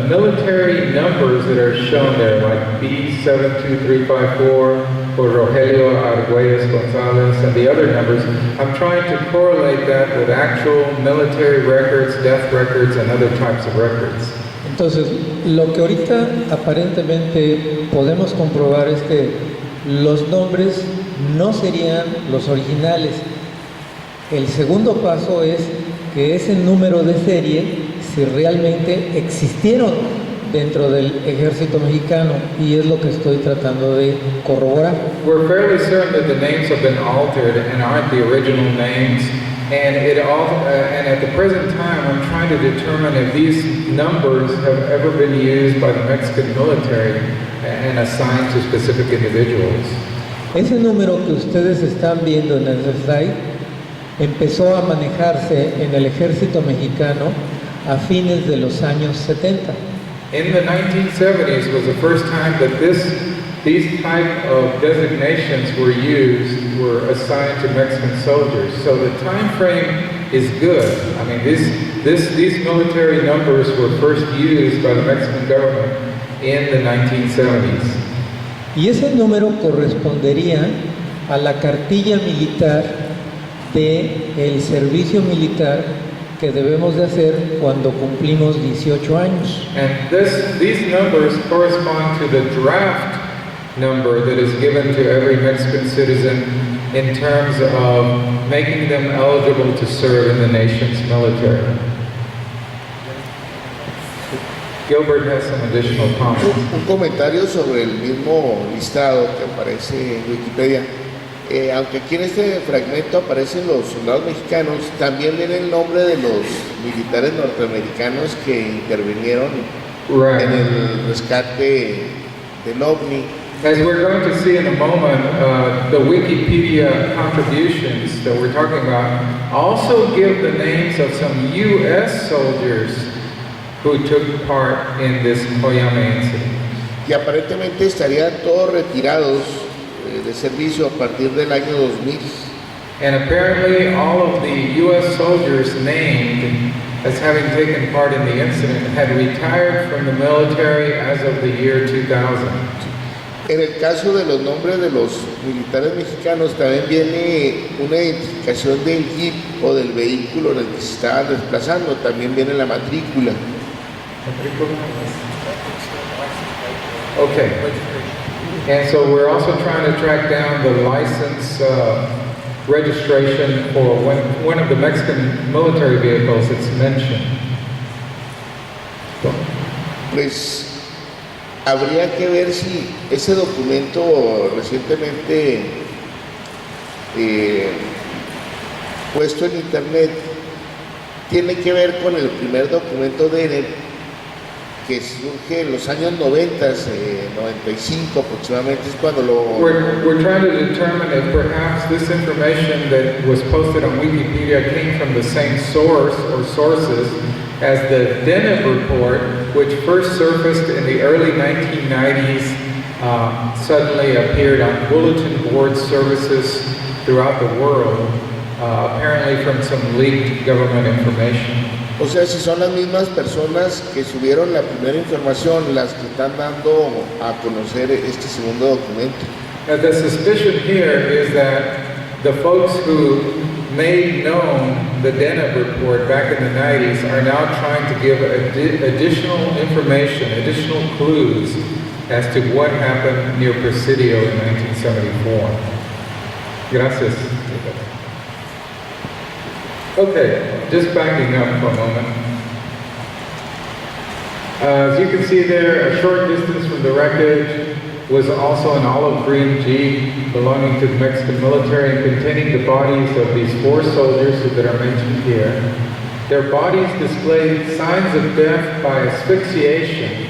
military numbers that are shown there, like B72354 for Rogelio Arguelles Gonzalez and the other numbers. I'm trying to correlate that with actual military records, death records, and other types of records. Entonces, lo que ahorita aparentemente podemos comprobar es que los nombres no serían los originales. El segundo paso es que ese número de serie, si realmente existieron dentro del ejército mexicano y es lo que estoy tratando de corroborar. We're fairly certain that the names have been altered and aren't the original names. And and at the present time, I'm trying to determine if these numbers have ever been used by the Mexican military and assigned to specific individuals. Ese número que ustedes están viendo en el slide empezó a manejarse en el ejército mexicano a fines de los años 70. In the 1970s was the first time that these type of designations were assigned to Mexican soldiers. So the time frame is good. I mean, these military numbers were first used by the Mexican government in the 1970s. Y ese número correspondería a la cartilla militar del servicio militar que debemos de hacer cuando cumplimos 18 años. And these numbers correspond to the draft number that is given to every Mexican citizen in terms of making them eligible to serve in the nation's military. Gilbert has some additional comments. Un comentario sobre el mismo listado que aparece en Wikipedia. Aunque aquí en este fragmento aparecen los soldados mexicanos, también viene el nombre de los militares norteamericanos que intervinieron en el rescate del OVNI. As we're going to see in a moment, the Wikipedia contributions that we're talking about also give the names of some U.S. soldiers who took part in this Coyame incident. Y aparentemente estarían todos retirados de servicio a partir del año 2000. And apparently all of the U.S. soldiers named as having taken part in the incident had retired from the military as of the year 2000. En el caso de los nombres de los militares mexicanos también viene una identificación del jeep o del vehículo en el que se estaban desplazando, también viene la matrícula. Okay. And so we're also trying to track down the license registration for one of the Mexican military vehicles that's mentioned. Pues habría que ver si ese documento recientemente puesto en internet tiene que ver con el primer documento de ENEP que surge en los años 90, 95 aproximadamente, es cuando lo... We're trying to determine if perhaps this information that was posted on Wikipedia came from the same source or sources as the DENIB report, which first surfaced in the early 1990s, suddenly appeared on bulletin board services throughout the world, apparently from some leaked government information. O sea, si son las mismas personas que subieron la primera información las que están dando a conocer este segundo documento. Now, the suspicion here is that the folks who made known the DENIB report back in the 90s are now trying to give additional information, additional clues as to what happened near Presidio in 1974. Gracias. Okay, just backing up for a moment. As you can see there, a short distance from the wreckage was also an olive green Jeep belonging to the Mexican military and containing the bodies of these 4 soldiers that are mentioned here. Their bodies displayed signs of death by asphyxiation,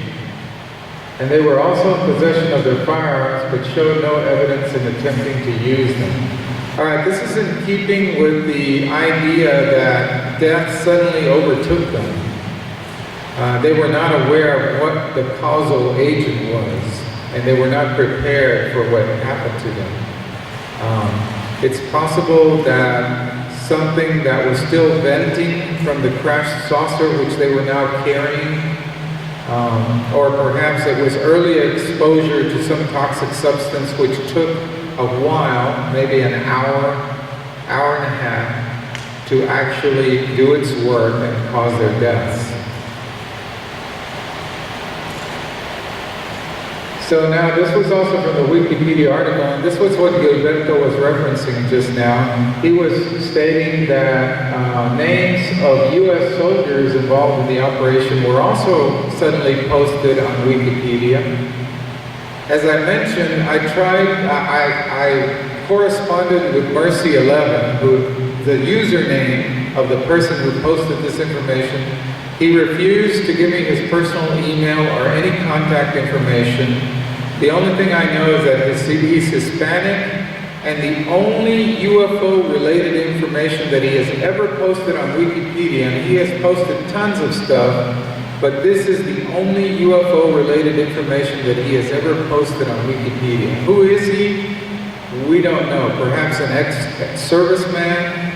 and they were also in possession of their firearms but showed no evidence in attempting to use them. All right, this is in keeping with the idea that death suddenly overtook them. They were not aware of what the causal agent was, and they were not prepared for what happened to them. It's possible that something that was still venting from the crashed saucer, which they were now carrying, or perhaps it was early exposure to some toxic substance which took a while, maybe an hour, hour and a half, to actually do its work and cause their deaths. So now this was also from the Wikipedia article, and this was what Gilberto was referencing just now. He was stating that names of U.S. soldiers involved in the operation were also suddenly posted on Wikipedia. As I mentioned, I corresponded with Mercy 11, who the username of the person who posted this information. He refused to give me his personal email or any contact information. The only thing I know is that he's Hispanic, and the only UFO-related information that he has ever posted on Wikipedia, and he has posted tons of stuff, but this is the only UFO-related information that he has ever posted on Wikipedia. Who is he? We don't know. Perhaps an ex-serviceman,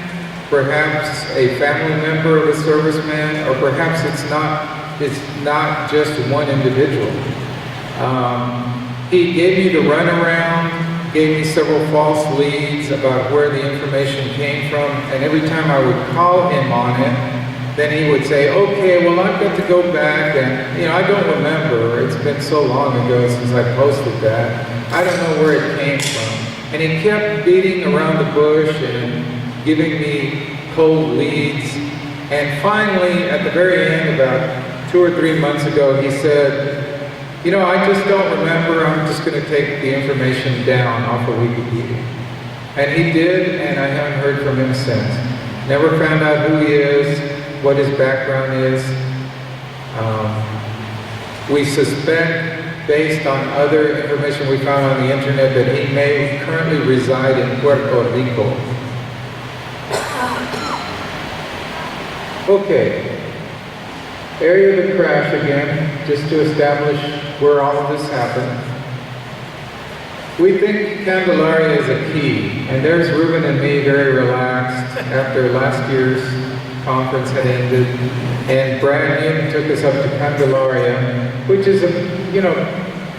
perhaps a family member of a serviceman, or perhaps it's not just one individual. He gave me the runaround, gave me several false leads about where the information came from, and every time I would call him on it, then he would say, okay, well, I've got to go back, and I don't remember. It's been so long ago since I posted that. I don't know where it came from. And he kept beating around the bush and giving me cold leads. And finally, at the very end, about 2 or 3 months ago, he said, I just don't remember. I'm just going to take the information down off of Wikipedia. And he did, and I haven't heard from him since. Never found out who he is, what his background is. We suspect, based on other information we found on the internet, that he may currently reside in Puerto Rico. Okay. Area of the crash again, just to establish where all of this happened. We think Candelaria is a key, and there's Ruben and me very relaxed after last year's conference had ended, and Brad Newton took us up to Candelaria, which is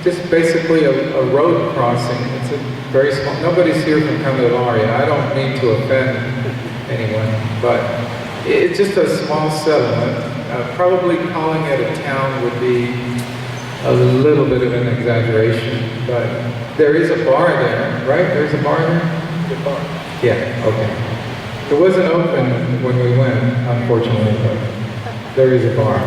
just basically a road crossing. It's a very small, nobody's here from Candelaria. I don't mean to offend anyone, but it's just a small settlement. Probably calling it a town would be a little bit of an exaggeration, but there is a bar there, right? There's a bar there? Good bar. Yeah, okay. It wasn't open when we went, unfortunately, but there is a bar.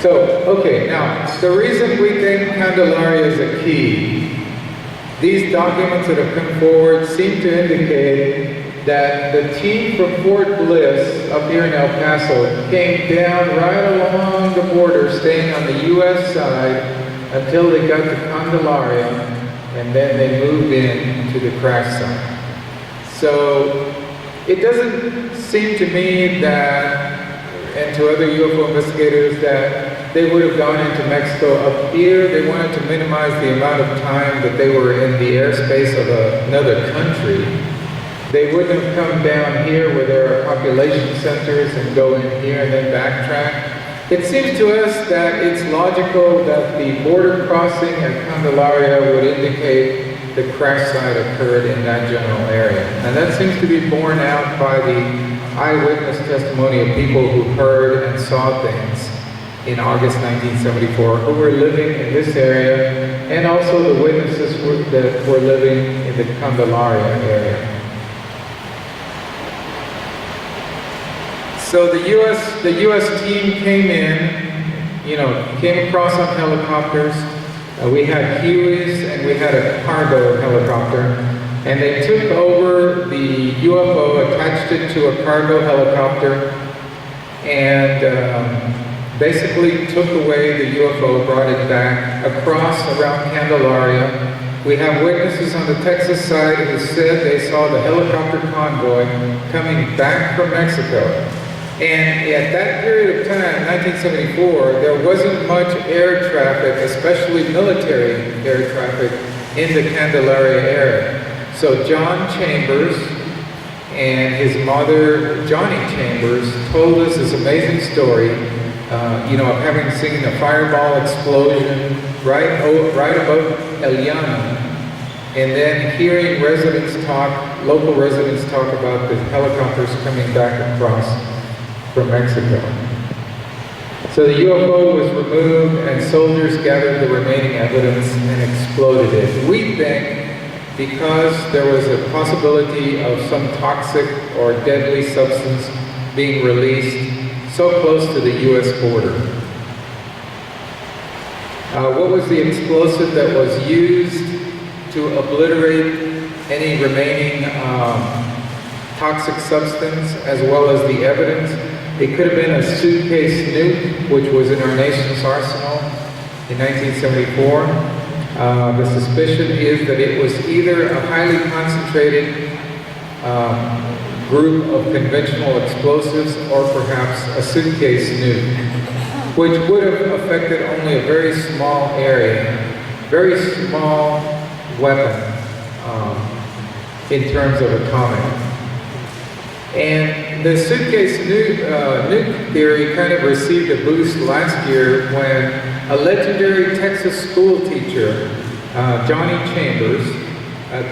So, okay, now, the reason we think Candelaria is a key, these documents that have come forward seem to indicate that the team from Fort Bliss up here in El Paso came down right along the border, staying on the U.S. side until they got to Candelaria, and then they moved in to the crash site. So it doesn't seem to me that, and to other UFO investigators, that they would have gone into Mexico up here. They wanted to minimize the amount of time that they were in the airspace of another country. They wouldn't have come down here where there are population centers and go in here and then backtrack. It seems to us that it's logical that the border crossing at Candelaria would indicate the crash site occurred in that general area. And that seems to be borne out by the eyewitness testimony of people who heard and saw things in August 1974 who were living in this area, and also the witnesses that were living in the Candelaria area. So the U.S. team came in, came across on helicopters. We had Hueys and we had a cargo helicopter, and they took over the UFO, attached it to a cargo helicopter, and basically took away the UFO, brought it back across around Candelaria. We have witnesses on the Texas side who said they saw the helicopter convoy coming back from Mexico. And at that period of time, 1974, there wasn't much air traffic, especially military air traffic, in the Candelaria area. So John Chambers and his mother, Johnny Chambers, told us this amazing story, of having seen a fireball explosion right above El Llano, and then hearing local residents talk about the helicopters coming back across from Mexico. So the UFO was removed and soldiers gathered the remaining evidence and exploded it. We think because there was a possibility of some toxic or deadly substance being released so close to the U.S. border. What was the explosive that was used to obliterate any remaining toxic substance as well as the evidence? It could have been a suitcase nuke, which was in our nation's arsenal in 1974. The suspicion is that it was either a highly concentrated group of conventional explosives or perhaps a suitcase nuke, which would have affected only a very small area, very small weapon in terms of atomic. And the suitcase nuke theory kind of received a boost last year when a legendary Texas school teacher, Johnny Chambers,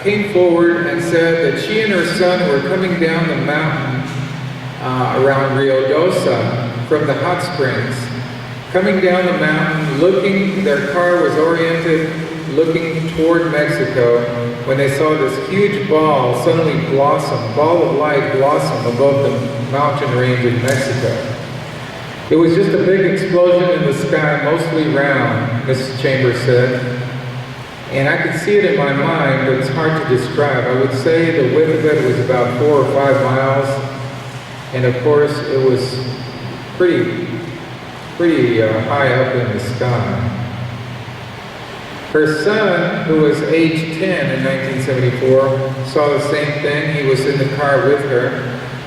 came forward and said that she and her son were coming down the mountain around Rio Dosa from the hot springs. Coming down the mountain, their car was oriented, looking toward Mexico, when they saw this huge ball suddenly blossom, ball of light blossom above the mountain range of Mexico. It was just a big explosion in the sky, mostly round, Mrs. Chambers said. And I could see it in my mind, but it's hard to describe. I would say the width of it was about 4 or 5 miles. And of course, it was pretty high up in the sky. Her son, who was age 10 in 1974, saw the same thing. He was in the car with her.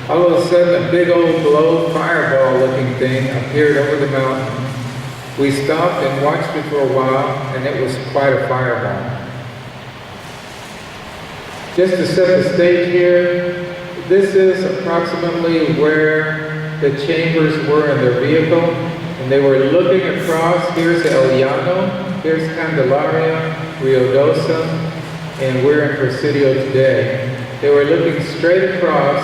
All of a sudden, a big old glow fireball-looking thing appeared over the mountain. We stopped and watched it for a while, and it was quite a fireball. Just to set the stage here, this is approximately where the Chambers were in their vehicle, and they were looking across. Here's El Llano, here's Candelaria, Rio Dosa, and we're in Presidio today. They were looking straight across,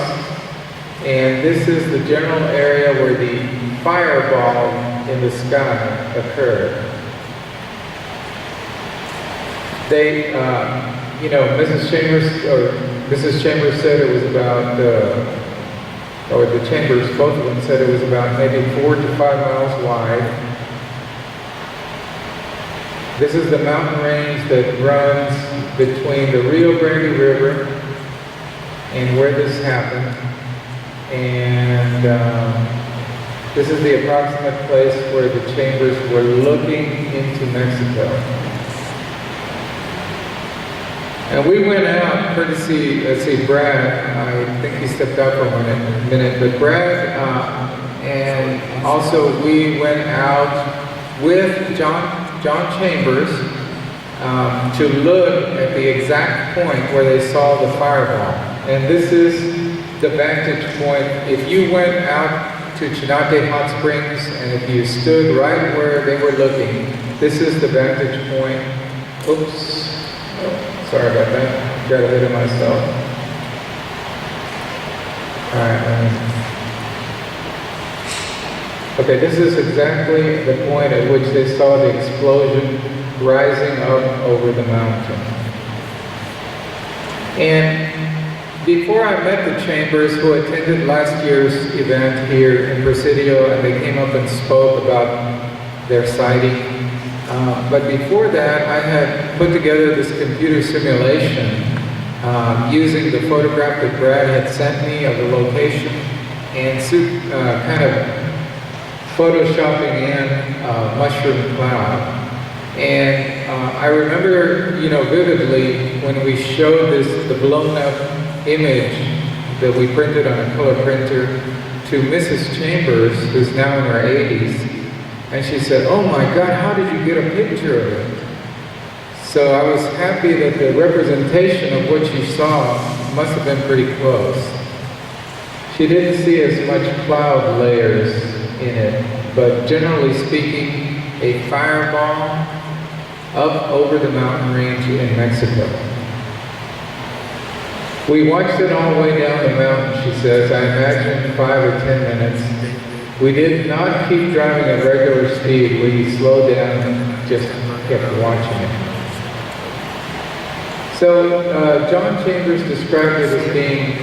and this is the general area where the fireball in the sky occurred. They, Mrs. Chambers said it was about, or the Chambers, both of them said it was about maybe 4 to 5 miles wide. This is the mountain range that runs between the Rio Grande River and where this happened. And this is the approximate place where the Chambers were looking into Mexico. And we went out, courtesy, Brad, I think he stepped out for a minute, but Brad, and also we went out with John Chambers to look at the exact point where they saw the fireball. And this is the vantage point. If you went out to Chinate Hot Springs and if you stood right where they were looking, this is the vantage point. Oops, sorry about that, got ahead of myself. All right, okay, this is exactly the point at which they saw the explosion rising up over the mountain. And before I met the Chambers, who attended last year's event here in Presidio, and they came up and spoke about their sighting. But before that, I had put together this computer simulation using the photograph that Brad had sent me of the location and kind of photoshopping in a mushroom cloud. And I remember, vividly when we showed the blown up image that we printed on a color printer to Mrs. Chambers, who's now in her 80s, and she said, "Oh my God, how did you get a picture of it?" So I was happy that the representation of what she saw must have been pretty close. She didn't see as much cloud layers in it, but generally speaking, a fireball up over the mountain range in Mexico. We watched it all the way down the mountain, she says. I imagine 5 or 10 minutes. We did not keep driving at regular speed. We slowed down and just kept watching it. So John Chambers described it as being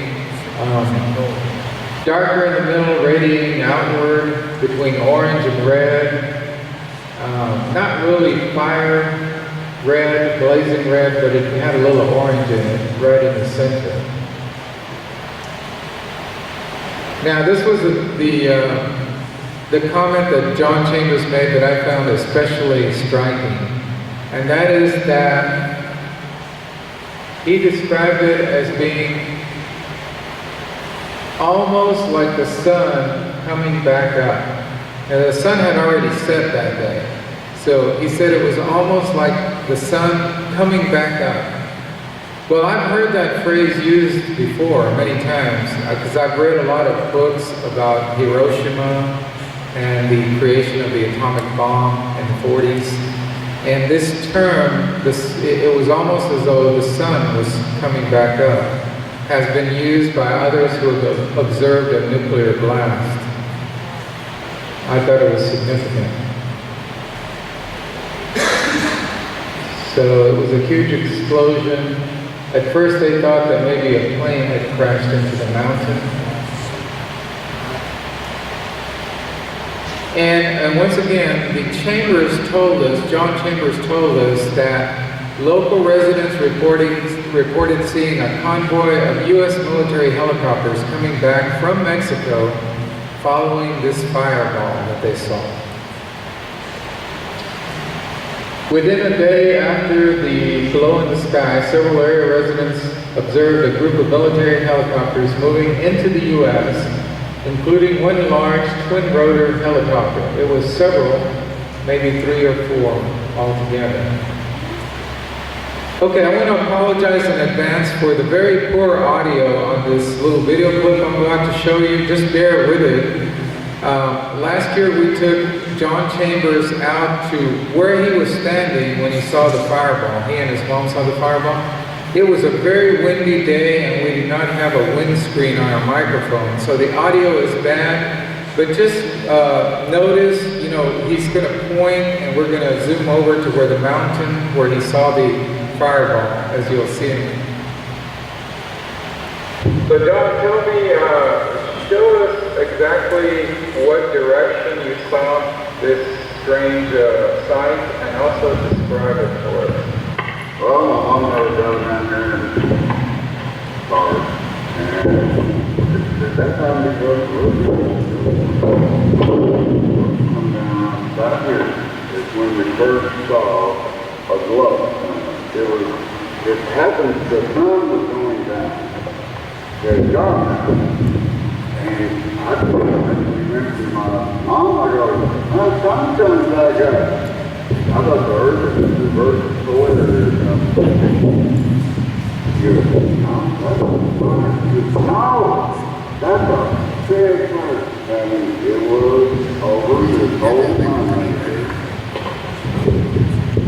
darker in the middle, radiating outward between orange and red. Not really fire red, blazing red, but it had a little orange in it, right in the center. Now this was the comment that John Chambers made that I found especially striking, and that is that he described it as being almost like the sun coming back up. Now the sun had already set that day, so he said it was almost like the sun coming back up. Well, I've heard that phrase used before many times because I've read a lot of books about Hiroshima and the creation of the atomic bomb in the 40s. And this term, it was almost as though the sun was coming back up, has been used by others who have observed a nuclear blast. I thought it was significant. So it was a huge explosion. At first they thought that maybe a plane had crashed into the mountain. And once again, John Chambers told us that local residents reported seeing a convoy of U.S. military helicopters coming back from Mexico following this fireball that they saw. Within a day after the glow in the sky, several area residents observed a group of military helicopters moving into the U.S., including one large twin-rotor helicopter. It was several, maybe 3 or 4 altogether. Okay, I want to apologize in advance for the very poor audio on this little video clip I'm about to show you. Just bear with it. Last year we took John Chambers out to where he was standing when he saw the fireball. He and his mom saw the fireball. It was a very windy day and we did not have a windscreen on our microphone, so the audio is bad. But just notice, he's going to point and we're going to zoom over to where the mountain, where he saw the fireball, as you'll see him. So John, tell me, show us exactly what direction you saw this strange sight, and also describe it for us. Well, my mom and I were driving around here in cars, and at that time we drove come down back here is when we first saw a glow. It happened, the sun was going down. It was dark now. And I remember my mom, I go, the sun's coming back up. I thought the earth was reversed the weather or something. You go, no, that's a big fire. I mean, it was over this whole time.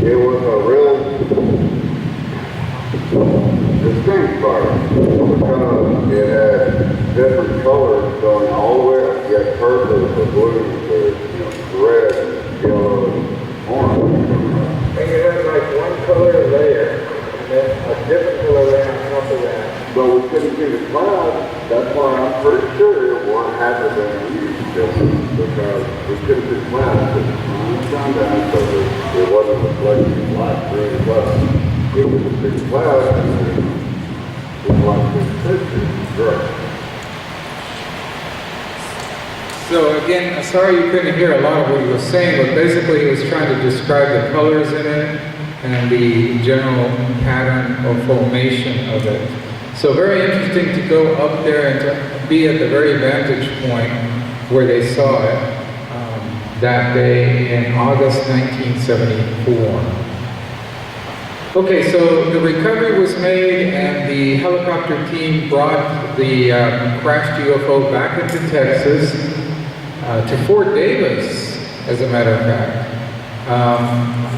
It was a real distinct fire because it had different colors going all the way up. You had purple, the blue, the red, yellow, and orange. And you had like one color layer, and then a different color layer on top of that. But we couldn't see the clouds. That's why I'm pretty sure it wasn't having been used because we couldn't see the clouds. The sun shone down so that it wasn't reflecting light through the clouds. It was a big cloud and it was like this picture. Right. So again, sorry you couldn't hear a lot of what he was saying, but basically he was trying to describe the colors in it and the general pattern or formation of it. So very interesting to go up there and to be at the very vantage point where they saw it that day in August 1974. Okay, so the recovery was made and the helicopter team brought the crashed UFO back into Texas to Fort Davis, as a matter of fact,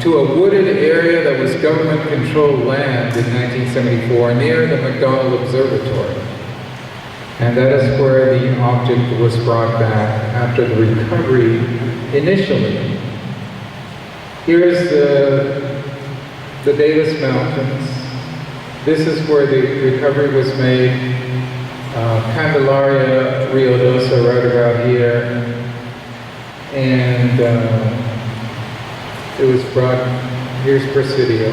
to a wooded area that was government-controlled land in 1974 near the McDonald Observatory. And that is where the object was brought back after the recovery initially. Here's the Davis Mountains. This is where the recovery was made. Candelaria, Rio Dosa, right around here. And it was brought, here's Presidio.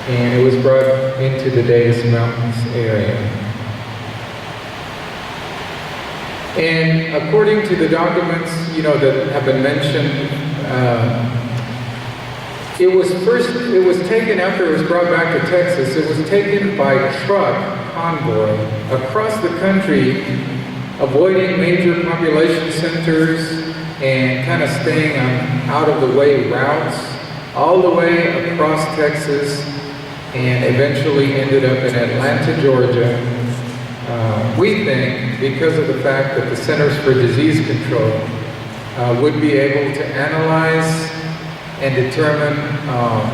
And it was brought into the Davis Mountains area. And according to the documents, that have been mentioned, it was taken after it was brought back to Texas. It was taken by truck convoy across the country, avoiding major population centers and kind of staying on out of the way routes, all the way across Texas, and eventually ended up in Atlanta, Georgia. We think because of the fact that the Centers for Disease Control would be able to analyze and determine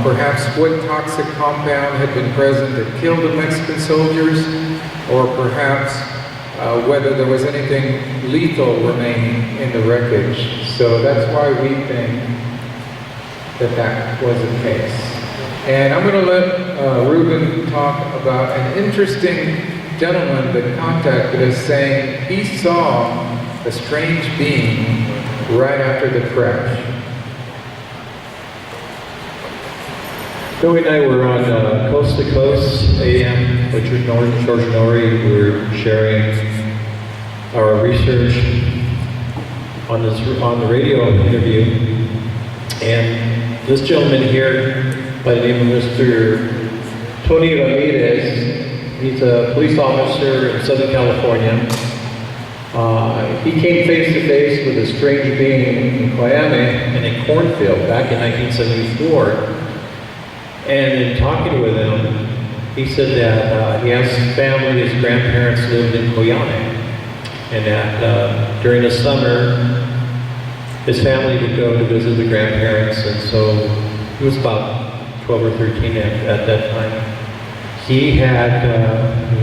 perhaps what toxic compound had been present that killed the Mexican soldiers, or perhaps whether there was anything lethal remaining in the wreckage. So that's why we think that that was the case. And I'm going to let Ruben talk about an interesting gentleman that contacted us saying he saw a strange being right after the crash. Joey and I were on Coast to Coast AM with George Nori. We were sharing our research on the radio interview, and this gentleman here by the name of Mr. Tony Ramirez, he's a police officer in Southern California. He came face to face with a strange being in Coyame in a cornfield back in 1974. And in talking with him, he said that he has family, his grandparents lived in Coyame, and that during the summer, his family would go to visit the grandparents, and so he was about 12 or 13 at that time. He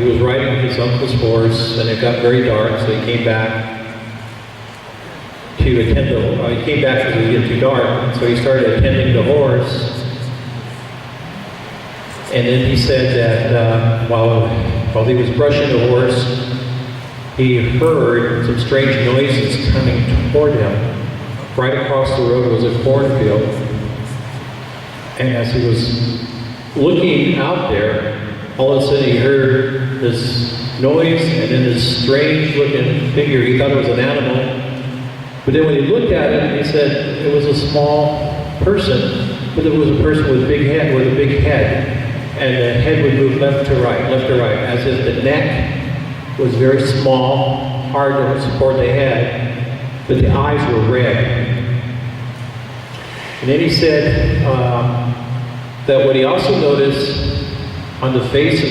was riding his uncle's horse, and it got very dark, so he came back to attend he came back because it was getting too dark, so he started attending the horse. And then he said that while he was brushing the horse, he heard some strange noises coming toward him. Right across the road was a cornfield. And as he was looking out there, all of a sudden he heard this noise and then this strange looking figure. He thought it was an animal. But then when he looked at it, he said it was a small person, but it was a person with a big head. And the head would move left to right, as if the neck was very small, hard to support the head, but the eyes were red. And then he said that what he also noticed on the face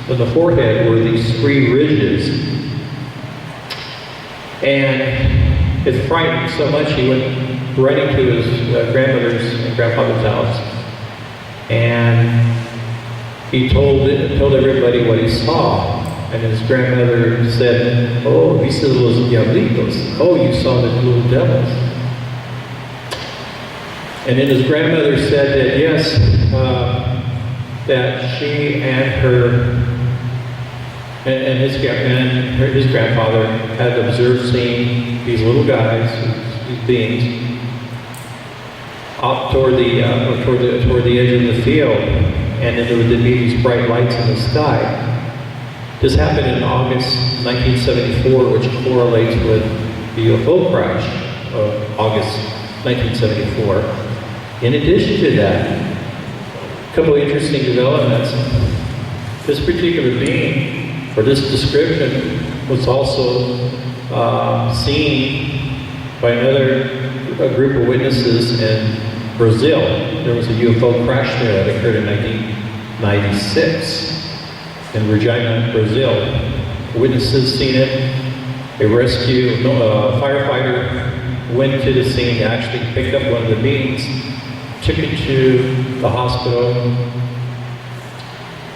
of the forehead were these three ridges. And it frightened him so much he went running to his grandmother's and grandfather's house. And he told everybody what he saw, and his grandmother said, "Oh, viste los diablitos. Oh, you saw the little devils." And then his grandmother said that yes, that she and his grandfather had observed seeing these little guys, these beings, up toward the edge of the field. And then there would be these bright lights in the sky. This happened in August 1974, which correlates with the UFO crash of August 1974. In addition to that, a couple of interesting developments. This particular being, or this description, was also seen by a group of witnesses in Brazil. There was a UFO crash there that occurred in 1996 in Regina, Brazil. Witnesses seen it. A firefighter went to the scene, actually picked up one of the beings, took it to the hospital.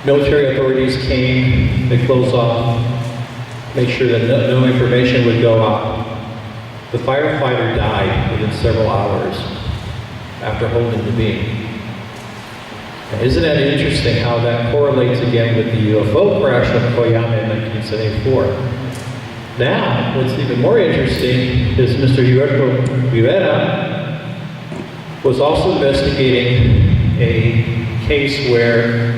Military authorities came, they closed off make sure that no information would go out. The firefighter died within several hours after holding the beam. Now, isn't that interesting how that correlates again with the UFO crash of Coyame in 1974? Now, what's even more interesting is Mr. Rivera was also investigating a case where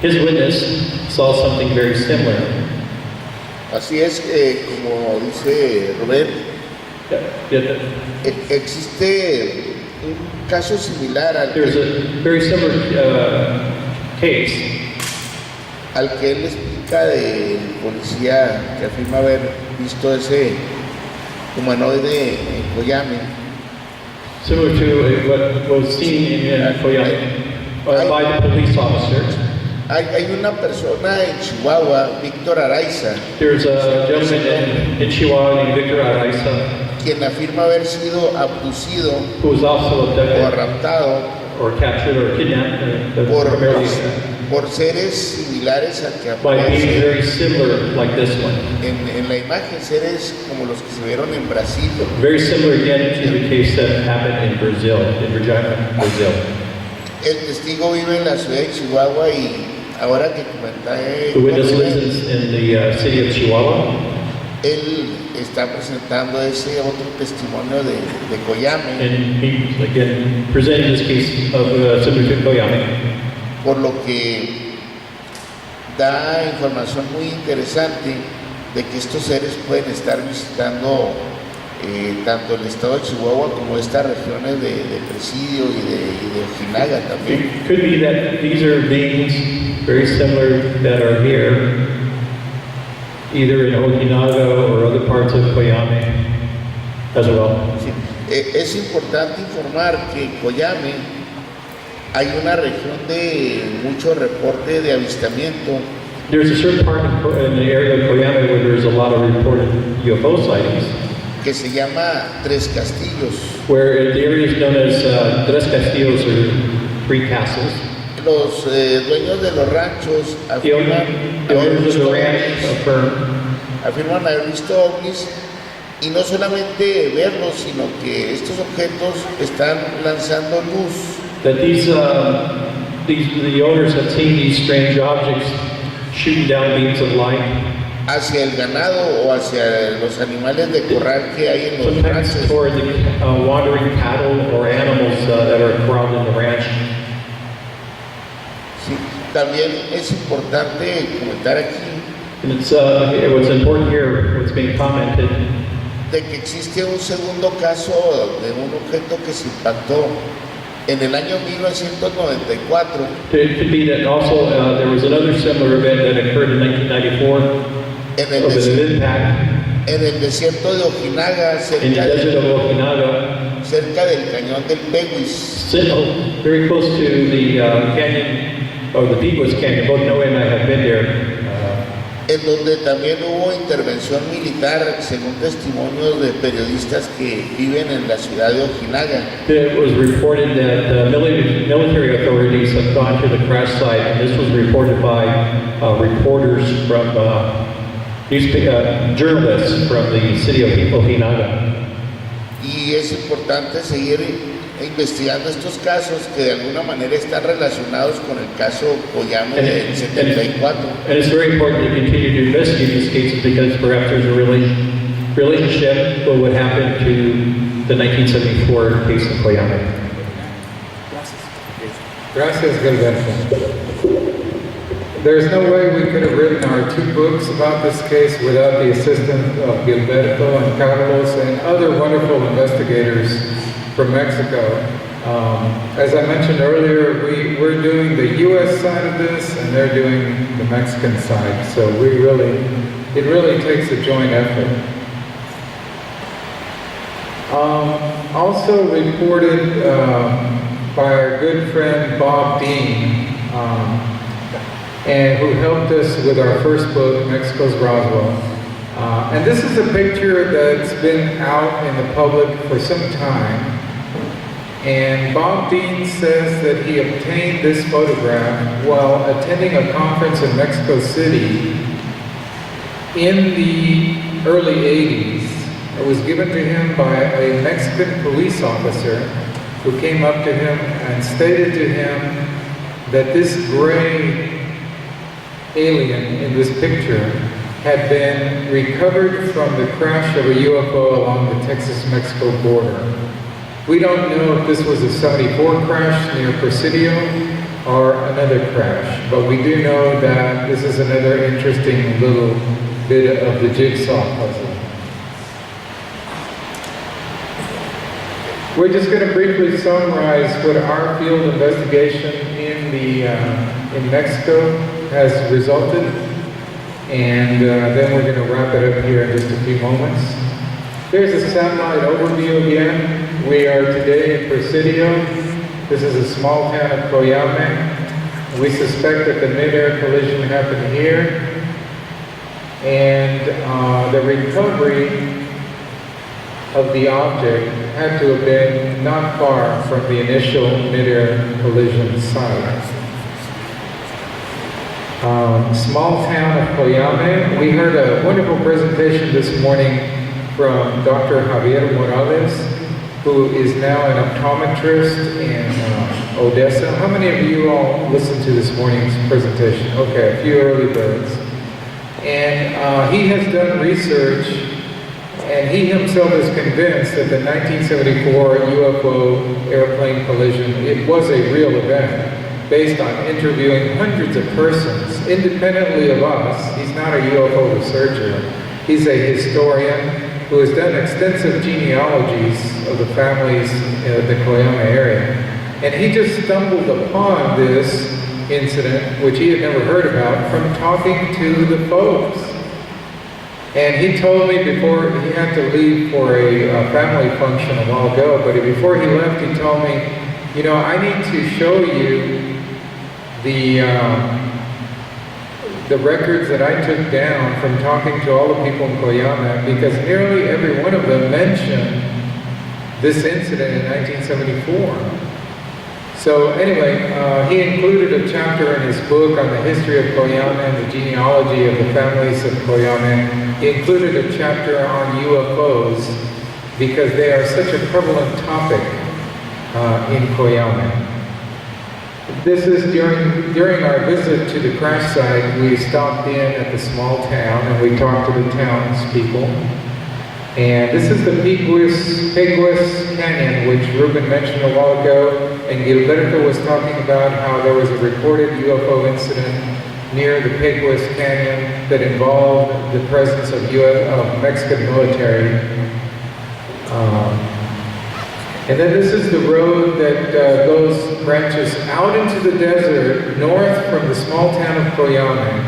his witness saw something very similar. Así es, como dice Ruben, existe un caso similar al There's a very similar case al que él explica del policía que afirma haber visto ese humanoide en Coyame. similar to what was seen in Coyame by the police officer. Hay una persona en Chihuahua, Víctor Araiza, There's a gentleman in Chihuahua named Victor Araiza quien afirma haber sido abducido who was also o abducted raptado or captured or kidnapped, por seres similares al que by being aparece very similar like this one. en la imagen, seres como los que se vieron en Brasil. Very similar again to the case that happened in Brazil, in Regina, Brazil. El testigo vive en la ciudad de Chihuahua y ahora que comenté, The witness lives in the city of Chihuahua. él está presentando ese otro testimonio de Coyame, And he, again, presenting this case of similar to Coyame. por lo que da información muy interesante de que estos seres pueden estar visitando tanto el estado de Chihuahua como estas regiones de Presidio y de Ojinaga también. It could be that these are beings very similar that are here, either in Ojinaga or other parts of Coyame as well. Sí. Es importante informar que en Coyame hay una región de mucho reporte de avistamiento There's a certain part in the area of Coyame where there's a lot of reported UFO sightings, que se llama Tres Castillos. where the area is known as Tres Castillos or Three Castles. Los dueños de los ranchos The owners of the ranch afirman haber visto ovnis y no solamente verlos, sino que estos objetos están lanzando luz that the owners have seen these strange objects shooting down beams of light, hacia el ganado o hacia los animales de corral que hay en los sometimes ranchos. toward the wandering cattle or animals that are corralled in the ranch. Sí. También es importante comentar aquí And it's what's important here, what's being commented, de que existe un segundo caso de un objeto que se impactó en el año 1994 it could be that also there was another similar event that occurred in 1994 of an impact en el desierto de Ojinaga, in the desert of Okinawa, cerca del cañón del Peguis. very close to the canyon, or the Peguis Canyon. Both Noe and I have been there. En donde también hubo intervención militar, según testimonios de periodistas que viven en la ciudad de Ojinaga. It was reported that military authorities have gone to the crash site, and this was reported by reporters from journalists from the city of Ojinaga. Y es importante seguir investigando estos casos que de alguna manera están relacionados con el caso Coyame del 74. And it's very important to continue to investigate these cases because perhaps there's a relationship with what happened to the 1974 case of Coyame. Gracias, Gilberto. There's no way we could have written our 2 books about this case without the assistance of Gilberto and Carlos and other wonderful investigators from Mexico. As I mentioned earlier, we're doing the U.S. side of this, and they're doing the Mexican side. So it really takes a joint effort. Also reported by our good friend Bob Dean, and who helped us with our first book, Mexico's Roswell. And this is a picture that's been out in the public for some time. And Bob Dean says that he obtained this photograph while attending a conference in Mexico City in the early 80s. It was given to him by a Mexican police officer who came up to him and stated to him that this gray alien in this picture had been recovered from the crash of a UFO along the Texas-Mexico border. We don't know if this was a 74 crash near Presidio or another crash, but we do know that this is another interesting little bit of the jigsaw puzzle. We're just going to briefly summarize what our field investigation in Mexico has resulted, and then we're going to wrap it up here in just a few moments. Here's a satellite overview again. We are today in Presidio. This is a small town of Coyame. We suspect that the mid-air collision happened here, and the recovery of the object had to have been not far from the initial mid-air collision site. Small town of Coyame. We heard a wonderful presentation this morning from Dr. Javier Morales, who is now an optometrist in Odessa. How many of you all listened to this morning's presentation? Okay, a few early birds. And he has done research, and he himself is convinced that the 1974 UFO airplane collision, it was a real event, based on interviewing hundreds of persons independently of us. He's not a UFO researcher. He's a historian who has done extensive genealogies of the families in the Coyame area. And he just stumbled upon this incident, which he had never heard about, from talking to the folks. And he told me before, he had to leave for a family function a while ago, but before he left, he told me, you know, I need to show you the records that I took down from talking to all the people in Coyame, because nearly every one of them mentioned this incident in 1974. So anyway, he included a chapter in his book on the history of Coyame and the genealogy of the families of Coyame. He included a chapter on UFOs because they are such a prevalent topic in Coyame. This is during our visit to the crash site. We stopped in at the small town and we talked to the townspeople. And this is the Pegues Canyon, which Ruben mentioned a while ago, and Gilberto was talking about how there was a reported UFO incident near the Pegues Canyon that involved the presence of Mexican military. And then this is the road that branches out into the desert north from the small town of Coyame.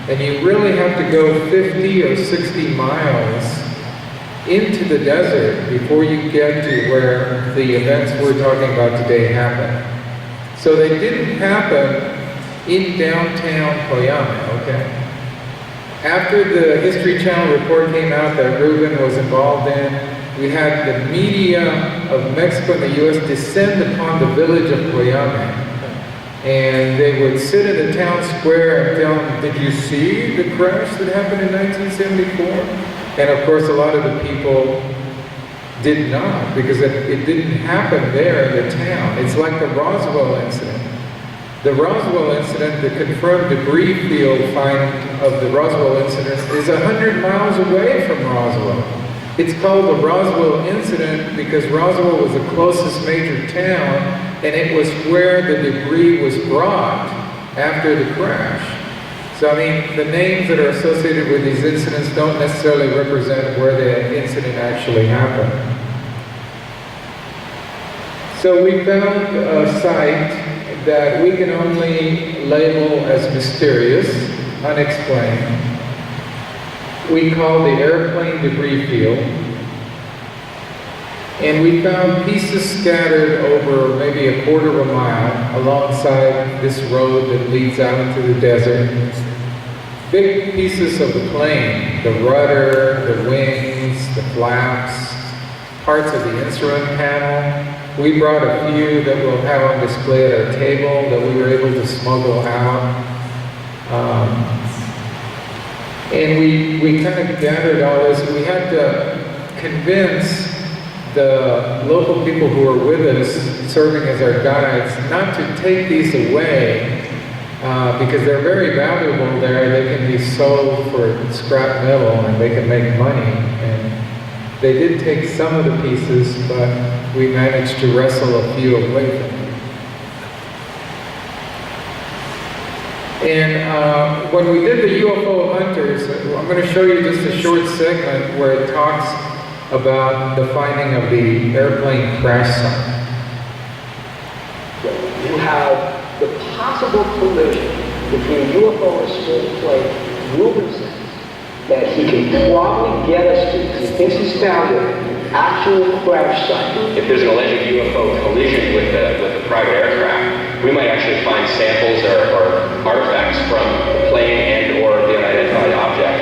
And you really have to go 50 or 60 miles into the desert before you get to where the events we're talking about today happen. So they didn't happen in downtown Coyame, okay? After the History Channel report came out that Ruben was involved in, we had the media of Mexico and the U.S. descend upon the village of Coyame. And they would sit in the town square and tell them, did you see the crash that happened in 1974? And of course, a lot of the people did not, because it didn't happen there in the town. It's like the Roswell incident. The Roswell incident, the confirmed debris field find of the Roswell incident is 100 miles away from Roswell. It's called the Roswell incident because Roswell was the closest major town, and it was where the debris was brought after the crash. So, I mean, the names that are associated with these incidents don't necessarily represent where the incident actually happened. So we found a site that we can only label as mysterious, unexplained. We call the airplane debris field. And we found pieces scattered over maybe a quarter of a mile alongside this road that leads out into the desert. Big pieces of the plane, the rudder, the wings, the flaps, parts of the instrument panel. We brought a few that we'll have on display at our table that we were able to smuggle out. And we kind of gathered all this. We had to convince the local people who were with us, serving as our guides, not to take these away because they're very valuable there. They can be sold for scrap metal and they can make money. And they did take some of the pieces, but we managed to wrestle a few away from them. And when we did the UFO Hunters, I'm going to show you just a short segment where it talks about the finding of the airplane crash site. You have the possible collision between UFO and a small plane. Ruben says that he can probably get us to, he thinks he's found an actual crash site. If there's an alleged UFO collision with a private aircraft, we might actually find samples or artifacts from the plane and or the unidentified object.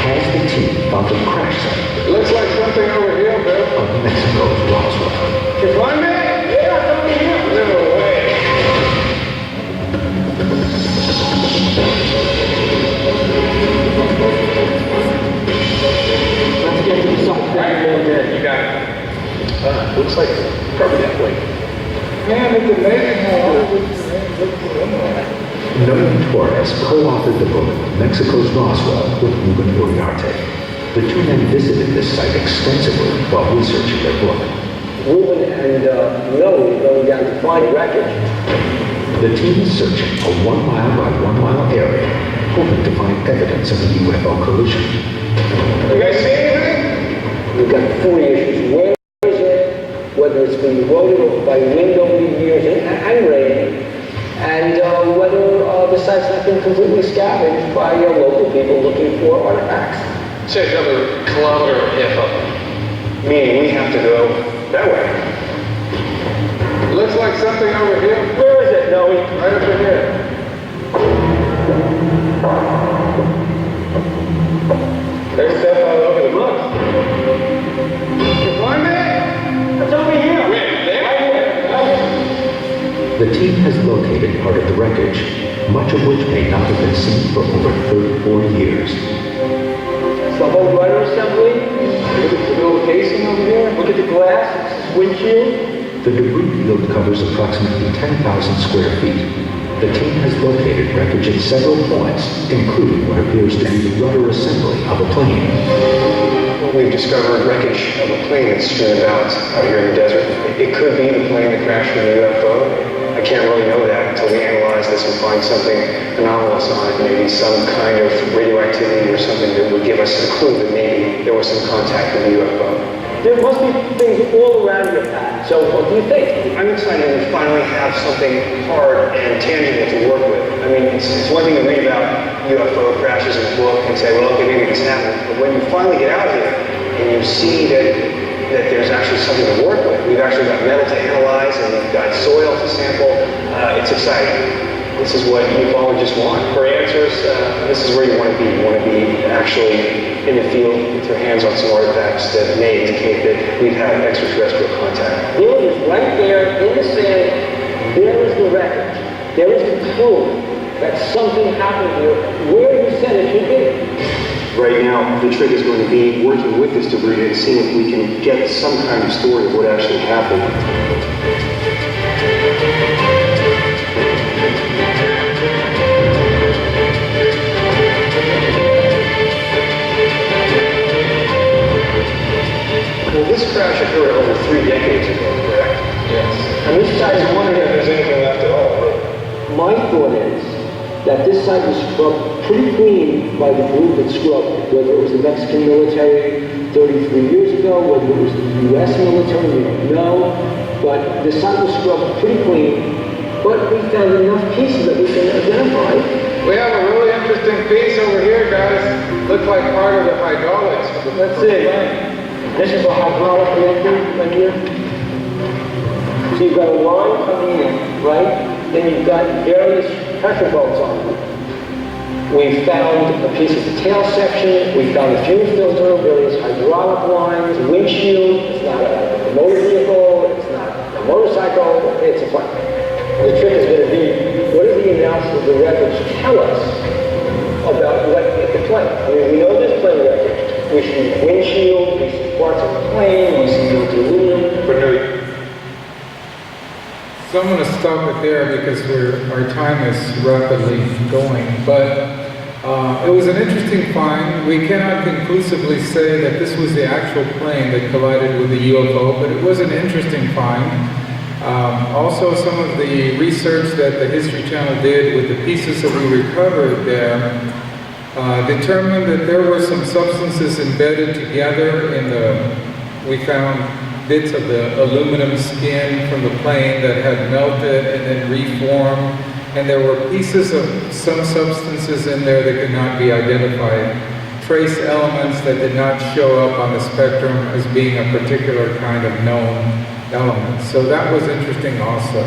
Has the team found the crash site Looks like something over here, Bill. of Mexico's Roswell? You find it? Yeah, it's over here. No way. Let's get to the site. Right. You got it. Looks like probably that way. Man, it's amazing how all of this looks similar. Nolan Torres co-authored the book Mexico's Roswell with Ruben Uriarte. The two men visited this site extensively while researching their book. Ruben and Noe going down to find wreckage. The team is searching a 1 mile by 1 mile area, hoping to find evidence of a UFO collision. You guys see anything? We've got 40 issues. Where is it? Whether it's been eroded by wind over the years and rain, and whether the site's not been completely scavenged by local people looking for artifacts. Say another kilometer and a half up. Meaning we have to go that way. Looks like something over here. Where is it, Noe? Right over here. There's stuff all over the book. You find it? It's over here. Wait, there? Right here. The team has located part of the wreckage, much of which may not have been seen for over 34 years. It's the whole rudder assembly. Look at the little casing over here. Look at the glass. It's this windshield. The debris field covers approximately 10,000 square feet. The team has located wreckage at several points, including what appears to be the rudder assembly of a plane. We've discovered wreckage of a plane that's strewn about out here in the desert. It could be the plane that crashed with the UFO. I can't really know that until we analyze this and find something anomalous on it, maybe some kind of radioactivity or something that would give us a clue that maybe there was some contact with the UFO. There must be things all around your path. So what do you think? I'm excited we finally have something hard and tangible to work with. I mean, it's one thing to read about UFO crashes in a book and say, well, okay, maybe this happened. But when you finally get out here and you see that there's actually something to work with, we've actually got metal to analyze and we've got soil to sample, it's exciting. This is what ufologists want. For answers, this is where you want to be. You want to be actually in the field with your hands on some artifacts that may indicate that we've had extraterrestrial contact. There it is, right there in the sand. There is the wreckage. There is the proof that something happened here where you said it should be. Right now, the trick is going to be working with this debris and seeing if we can get some kind of story of what actually happened. Well, this crash occurred over 3 decades ago, correct? Yes. And this site is wondering if there's anything left at all. My thought is that this site was scrubbed pretty clean by the group that scrubbed it, whether it was the Mexican military 33 years ago, whether it was the U.S. military, we don't know. But the site was scrubbed pretty clean, but we found enough pieces that we can identify. We have a really interesting piece over here, guys. Looks like part of the hydraulics. Let's see. This is a hydraulic connector right here. So you've got a line coming in, right? Then you've got various pressure belts on it. We found a piece of the tail section. We found a fuel filter, various hydraulic lines, windshield. It's not a motor vehicle. It's not a motorcycle. It's a plane. The trick is going to be, what does the analysis of the records tell us about what hit the plane. I mean, we know there's plane wreckage. We see windshield, we see parts of the plane, we see the aluminum. But no, so I'm going to stop it there because our time is rapidly going. But it was an interesting find. We cannot conclusively say that this was the actual plane that collided with the UFO, but it was an interesting find. Also, some of the research that the History Channel did with the pieces that we recovered there determined that there were some substances embedded together in we found bits of the aluminum skin from the plane that had melted and then reformed, and there were pieces of some substances in there that could not be identified, trace elements that did not show up on the spectrum as being a particular kind of known element. So that was interesting also.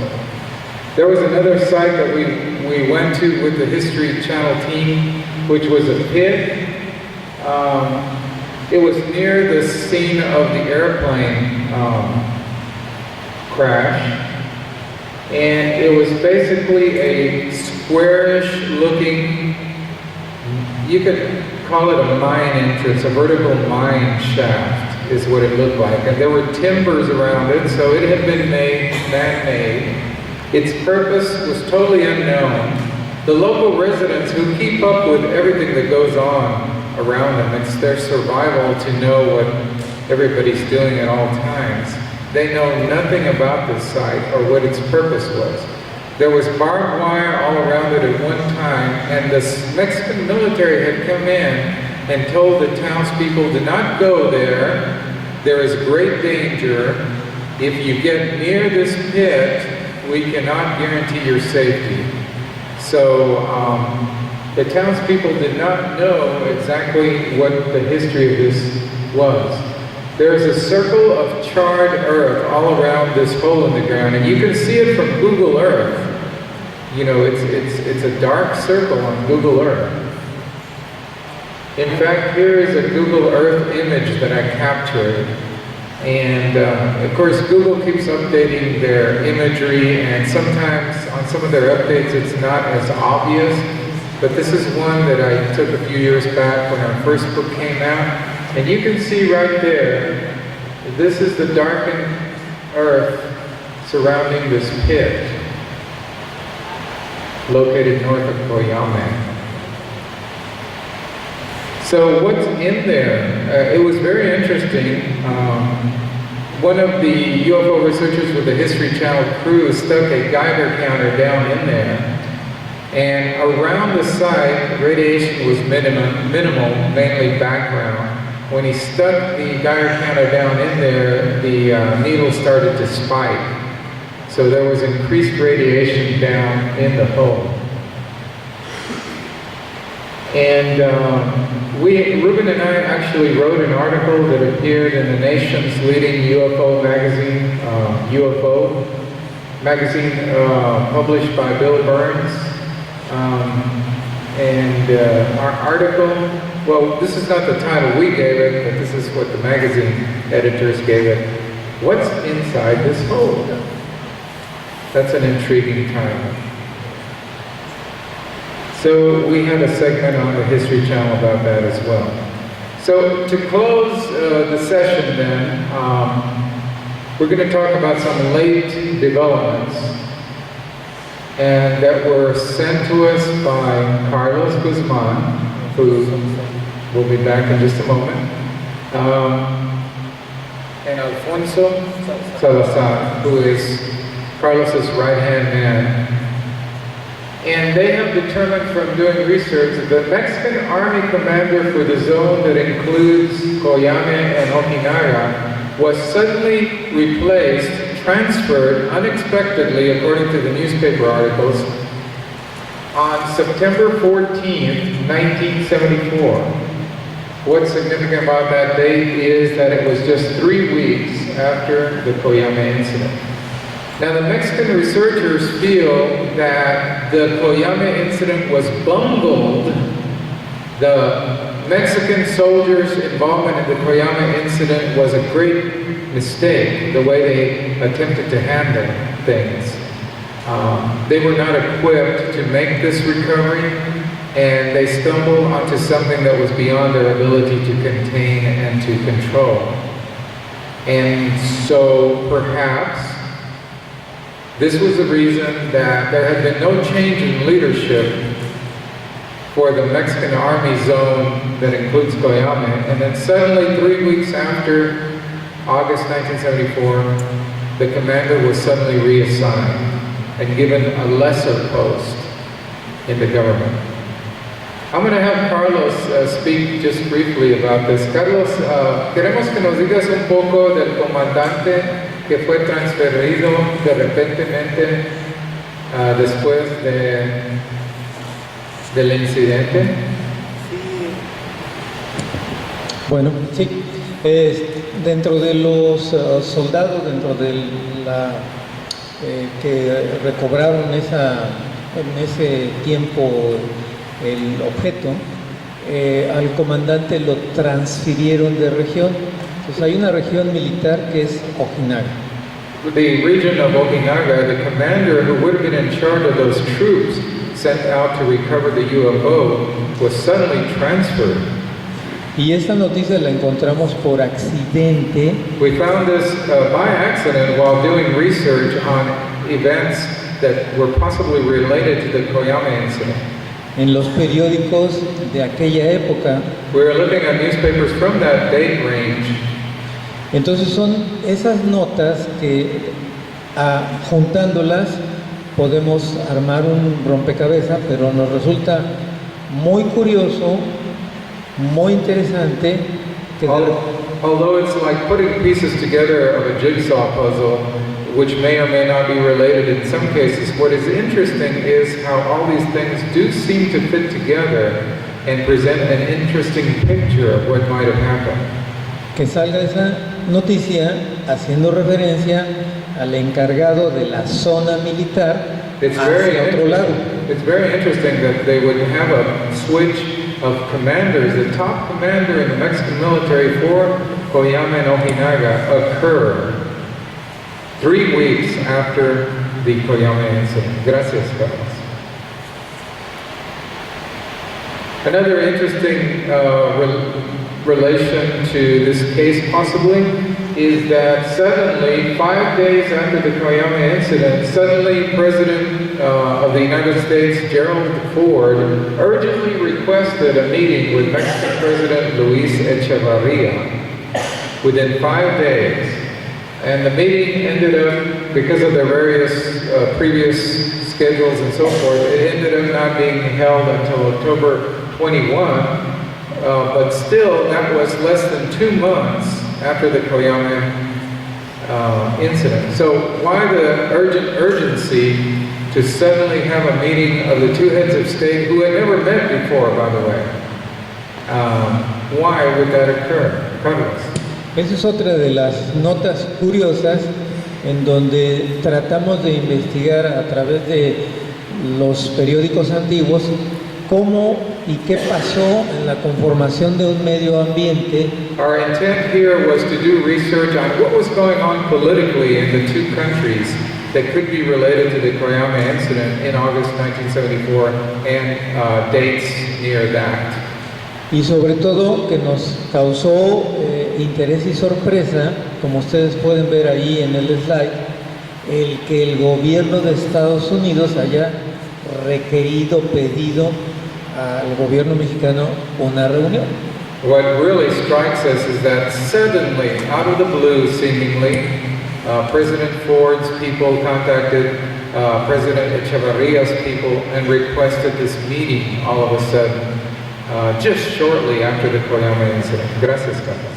There was another site that we went to with the History Channel team, which was a pit. It was near the scene of the airplane crash, and it was basically a squarish looking, you could call it a mine entrance, a vertical mine shaft is what it looked like. And there were timbers around it, so it had been made, man-made. Its purpose was totally unknown. The local residents who keep up with everything that goes on around them, it's their survival to know what everybody's doing at all times. They know nothing about this site or what its purpose was. There was barbed wire all around it at one time, and the Mexican military had come in and told the townspeople to not go there. There is great danger. If you get near this pit, we cannot guarantee your safety. So the townspeople did not know exactly what the history of this was. There is a circle of charred earth all around this hole in the ground, and you can see it from Google Earth. You know, it's a dark circle on Google Earth. In fact, here is a Google Earth image that I captured. And of course, Google keeps updating their imagery, and sometimes on some of their updates it's not as obvious. But this is one that I took a few years back when our first book came out. And you can see right there, this is the darkened earth surrounding this pit located north of Coyame. So what's in there? It was very interesting. One of the UFO researchers with the History Channel crew stuck a Geiger counter down in there. And around the site, radiation was minimal, mainly background. When he stuck the Geiger counter down in there, the needle started to spike. So there was increased radiation down in the hole. And Ruben and I actually wrote an article that appeared in the nation's leading UFO magazine, UFO magazine, published by Bill Burns. Our article, well, this is not the title we gave it, but this is what the magazine editors gave it. What's inside this hole? That's an intriguing title. So we had a segment on the History Channel about that as well. So to close the session then, we're going to talk about some late developments and that were sent to us by Carlos Guzman, who will be back in just a moment, and Alfonso Salazar, who is Carlos's right-hand man. And they have determined from doing research that the Mexican Army commander for the zone that includes Coyame and Ojinaga was suddenly replaced, transferred unexpectedly, according to the newspaper articles, on September 14th, 1974. What's significant about that date is that it was just 3 weeks after the Coyame incident. Now, the Mexican researchers feel that the Coyame incident was bungled. The Mexican soldiers' involvement in the Coyame incident was a great mistake, the way they attempted to handle things. They were not equipped to make this recovery, and they stumbled onto something that was beyond their ability to contain and to control. And so perhaps this was the reason that there had been no change in leadership for the Mexican Army zone that includes Coyame, and then suddenly 3 weeks after August 1974, the commander was suddenly reassigned and given a lesser post in the government. I'm going to have Carlos speak just briefly about this. Carlos, queremos que nos digas un poco del comandante que fue transferido de repentemente después del incidente. Bueno, sí. Dentro de los soldados, dentro de la que recobraron en ese tiempo el objeto, al comandante lo transfirieron de región. Entonces hay una región militar que es Ojinaga. The region of Ojinaga, the commander who would have been in charge of those troops sent out to recover the UFO was suddenly transferred. Y esta noticia la encontramos por accidente. We found this by accident while doing research on events that were possibly related to the Coyame Incident. En los periódicos de aquella época. We were looking at newspapers from that date range. Entonces son esas notas que juntándolas podemos armar un rompecabezas, pero nos resulta muy curioso, muy interesante que although it's like putting pieces together of a jigsaw puzzle, which may or may not be related in some cases, what is interesting is how all these things do seem to fit together and present an interesting picture of what might have happened. Que salga esa noticia haciendo referencia al encargado de la zona militar hacia otro lado. It's very interesting that they would have a switch of commanders. The top commander in the Mexican military for Coyame and Ojinaga occurred 3 weeks after the Coyame incident. Gracias, Carlos. Another interesting relation to this case possibly is that suddenly, 5 days after the Coyame incident, suddenly President of the United States, Gerald Ford, urgently requested a meeting with Mexican President Luis Echeverria within 5 days. And the meeting ended up, because of their various previous schedules and so forth, it ended up not being held until October 21. But still, that was less than 2 months after the Coyame incident. So why the urgency to suddenly have a meeting of the two heads of state who had never met before, by the way? Why would that occur? Carlos. Esa es otra de las notas curiosas en donde tratamos de investigar a través de los periódicos antiguos cómo y qué pasó en la conformación de un medio ambiente. Our intent here was to do research on what was going on politically in the two countries that could be related to the Coyame incident in August 1974 and dates near that. Y sobre todo que nos causó interés y sorpresa, como ustedes pueden ver ahí en el slide, el que el gobierno de Estados Unidos haya requerido, pedido al gobierno mexicano una reunión. What really strikes us is that suddenly, out of the blue seemingly, President Ford's people contacted President Echeverria's people and requested this meeting all of a sudden, just shortly after the Coyame incident. Gracias, Carlos.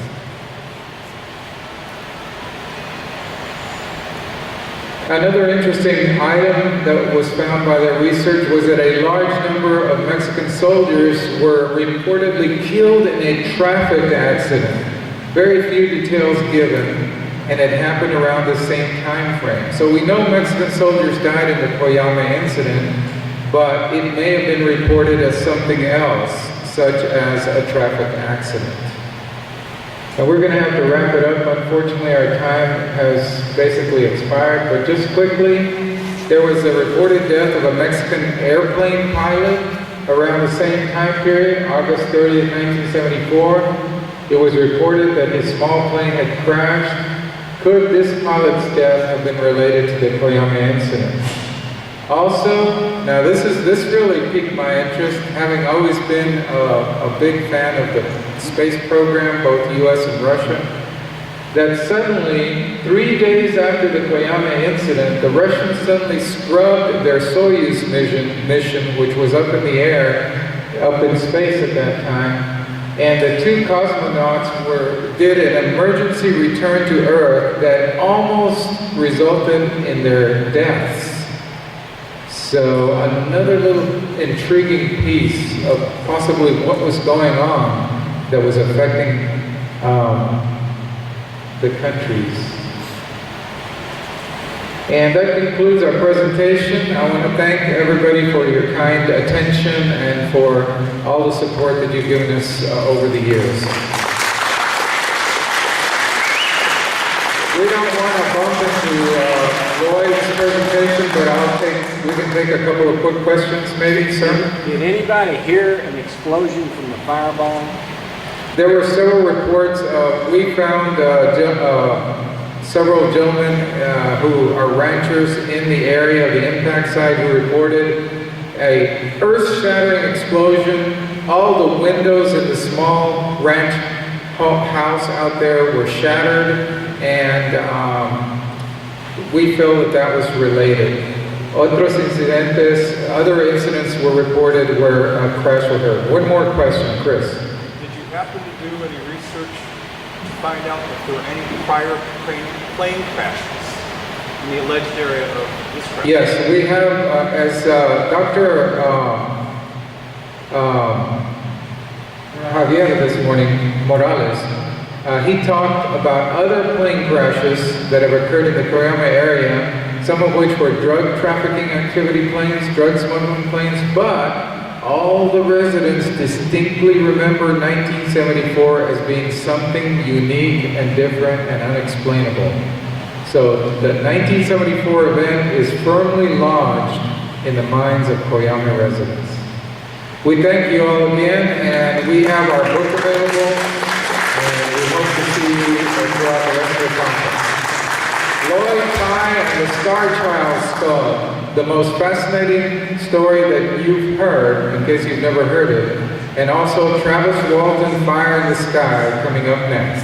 Another interesting item that was found by their research was that a large number of Mexican soldiers were reportedly killed in a traffic accident. Very few details given, and it happened around the same time frame. So we know Mexican soldiers died in the Coyame incident, but it may have been reported as something else, such as a traffic accident. And we're going to have to wrap it up. Unfortunately, our time has basically expired, but just quickly, there was a reported death of a Mexican airplane pilot around the same time period, August 30th, 1974, it was reported that his small plane had crashed. Could this pilot's death have been related to the Coyame incident? Also, now this really piqued my interest, having always been a big fan of the space program, both US and Russia, that suddenly, 3 days after the Coyame incident, the Russians suddenly scrubbed their Soyuz mission, which was up in the air, up in space at that time, and the two cosmonauts did an emergency return to Earth that almost resulted in their deaths. So another little intriguing piece of possibly what was going on that was affecting the countries. And that concludes our presentation. I want to thank everybody for your kind attention and for all the support that you've given us over the years. We don't want to bump into Lloyd's presentation, but we can take a couple of quick questions maybe, sir. Did anybody hear an explosion from the fireball? There were several reports. We found several gentlemen who are ranchers in the area of the impact site who reported a earth-shattering explosion. All the windows in the small ranch house out there were shattered, and we feel that was related. Other incidents were reported where a crash occurred. One more question, Chris. Did you happen to do any research to find out if there were any prior plane crashes in the alleged area of this crash? Yes, we have, as Dr. Javier this morning, Morales, he talked about other plane crashes that have occurred in the Coyame area, some of which were drug trafficking activity planes, drug smuggling planes, but all the residents distinctly remember 1974 as being something unique and different and unexplainable. So the 1974 event is firmly lodged in the minds of Coyame residents. We thank you all again, and we have our book available, and we hope to see you throughout the rest of the conference. Lloyd Pye and the Star Child Skull, the most fascinating story that you've heard, in case you've never heard it, and also Travis Walton, Fire in the Sky, coming up next.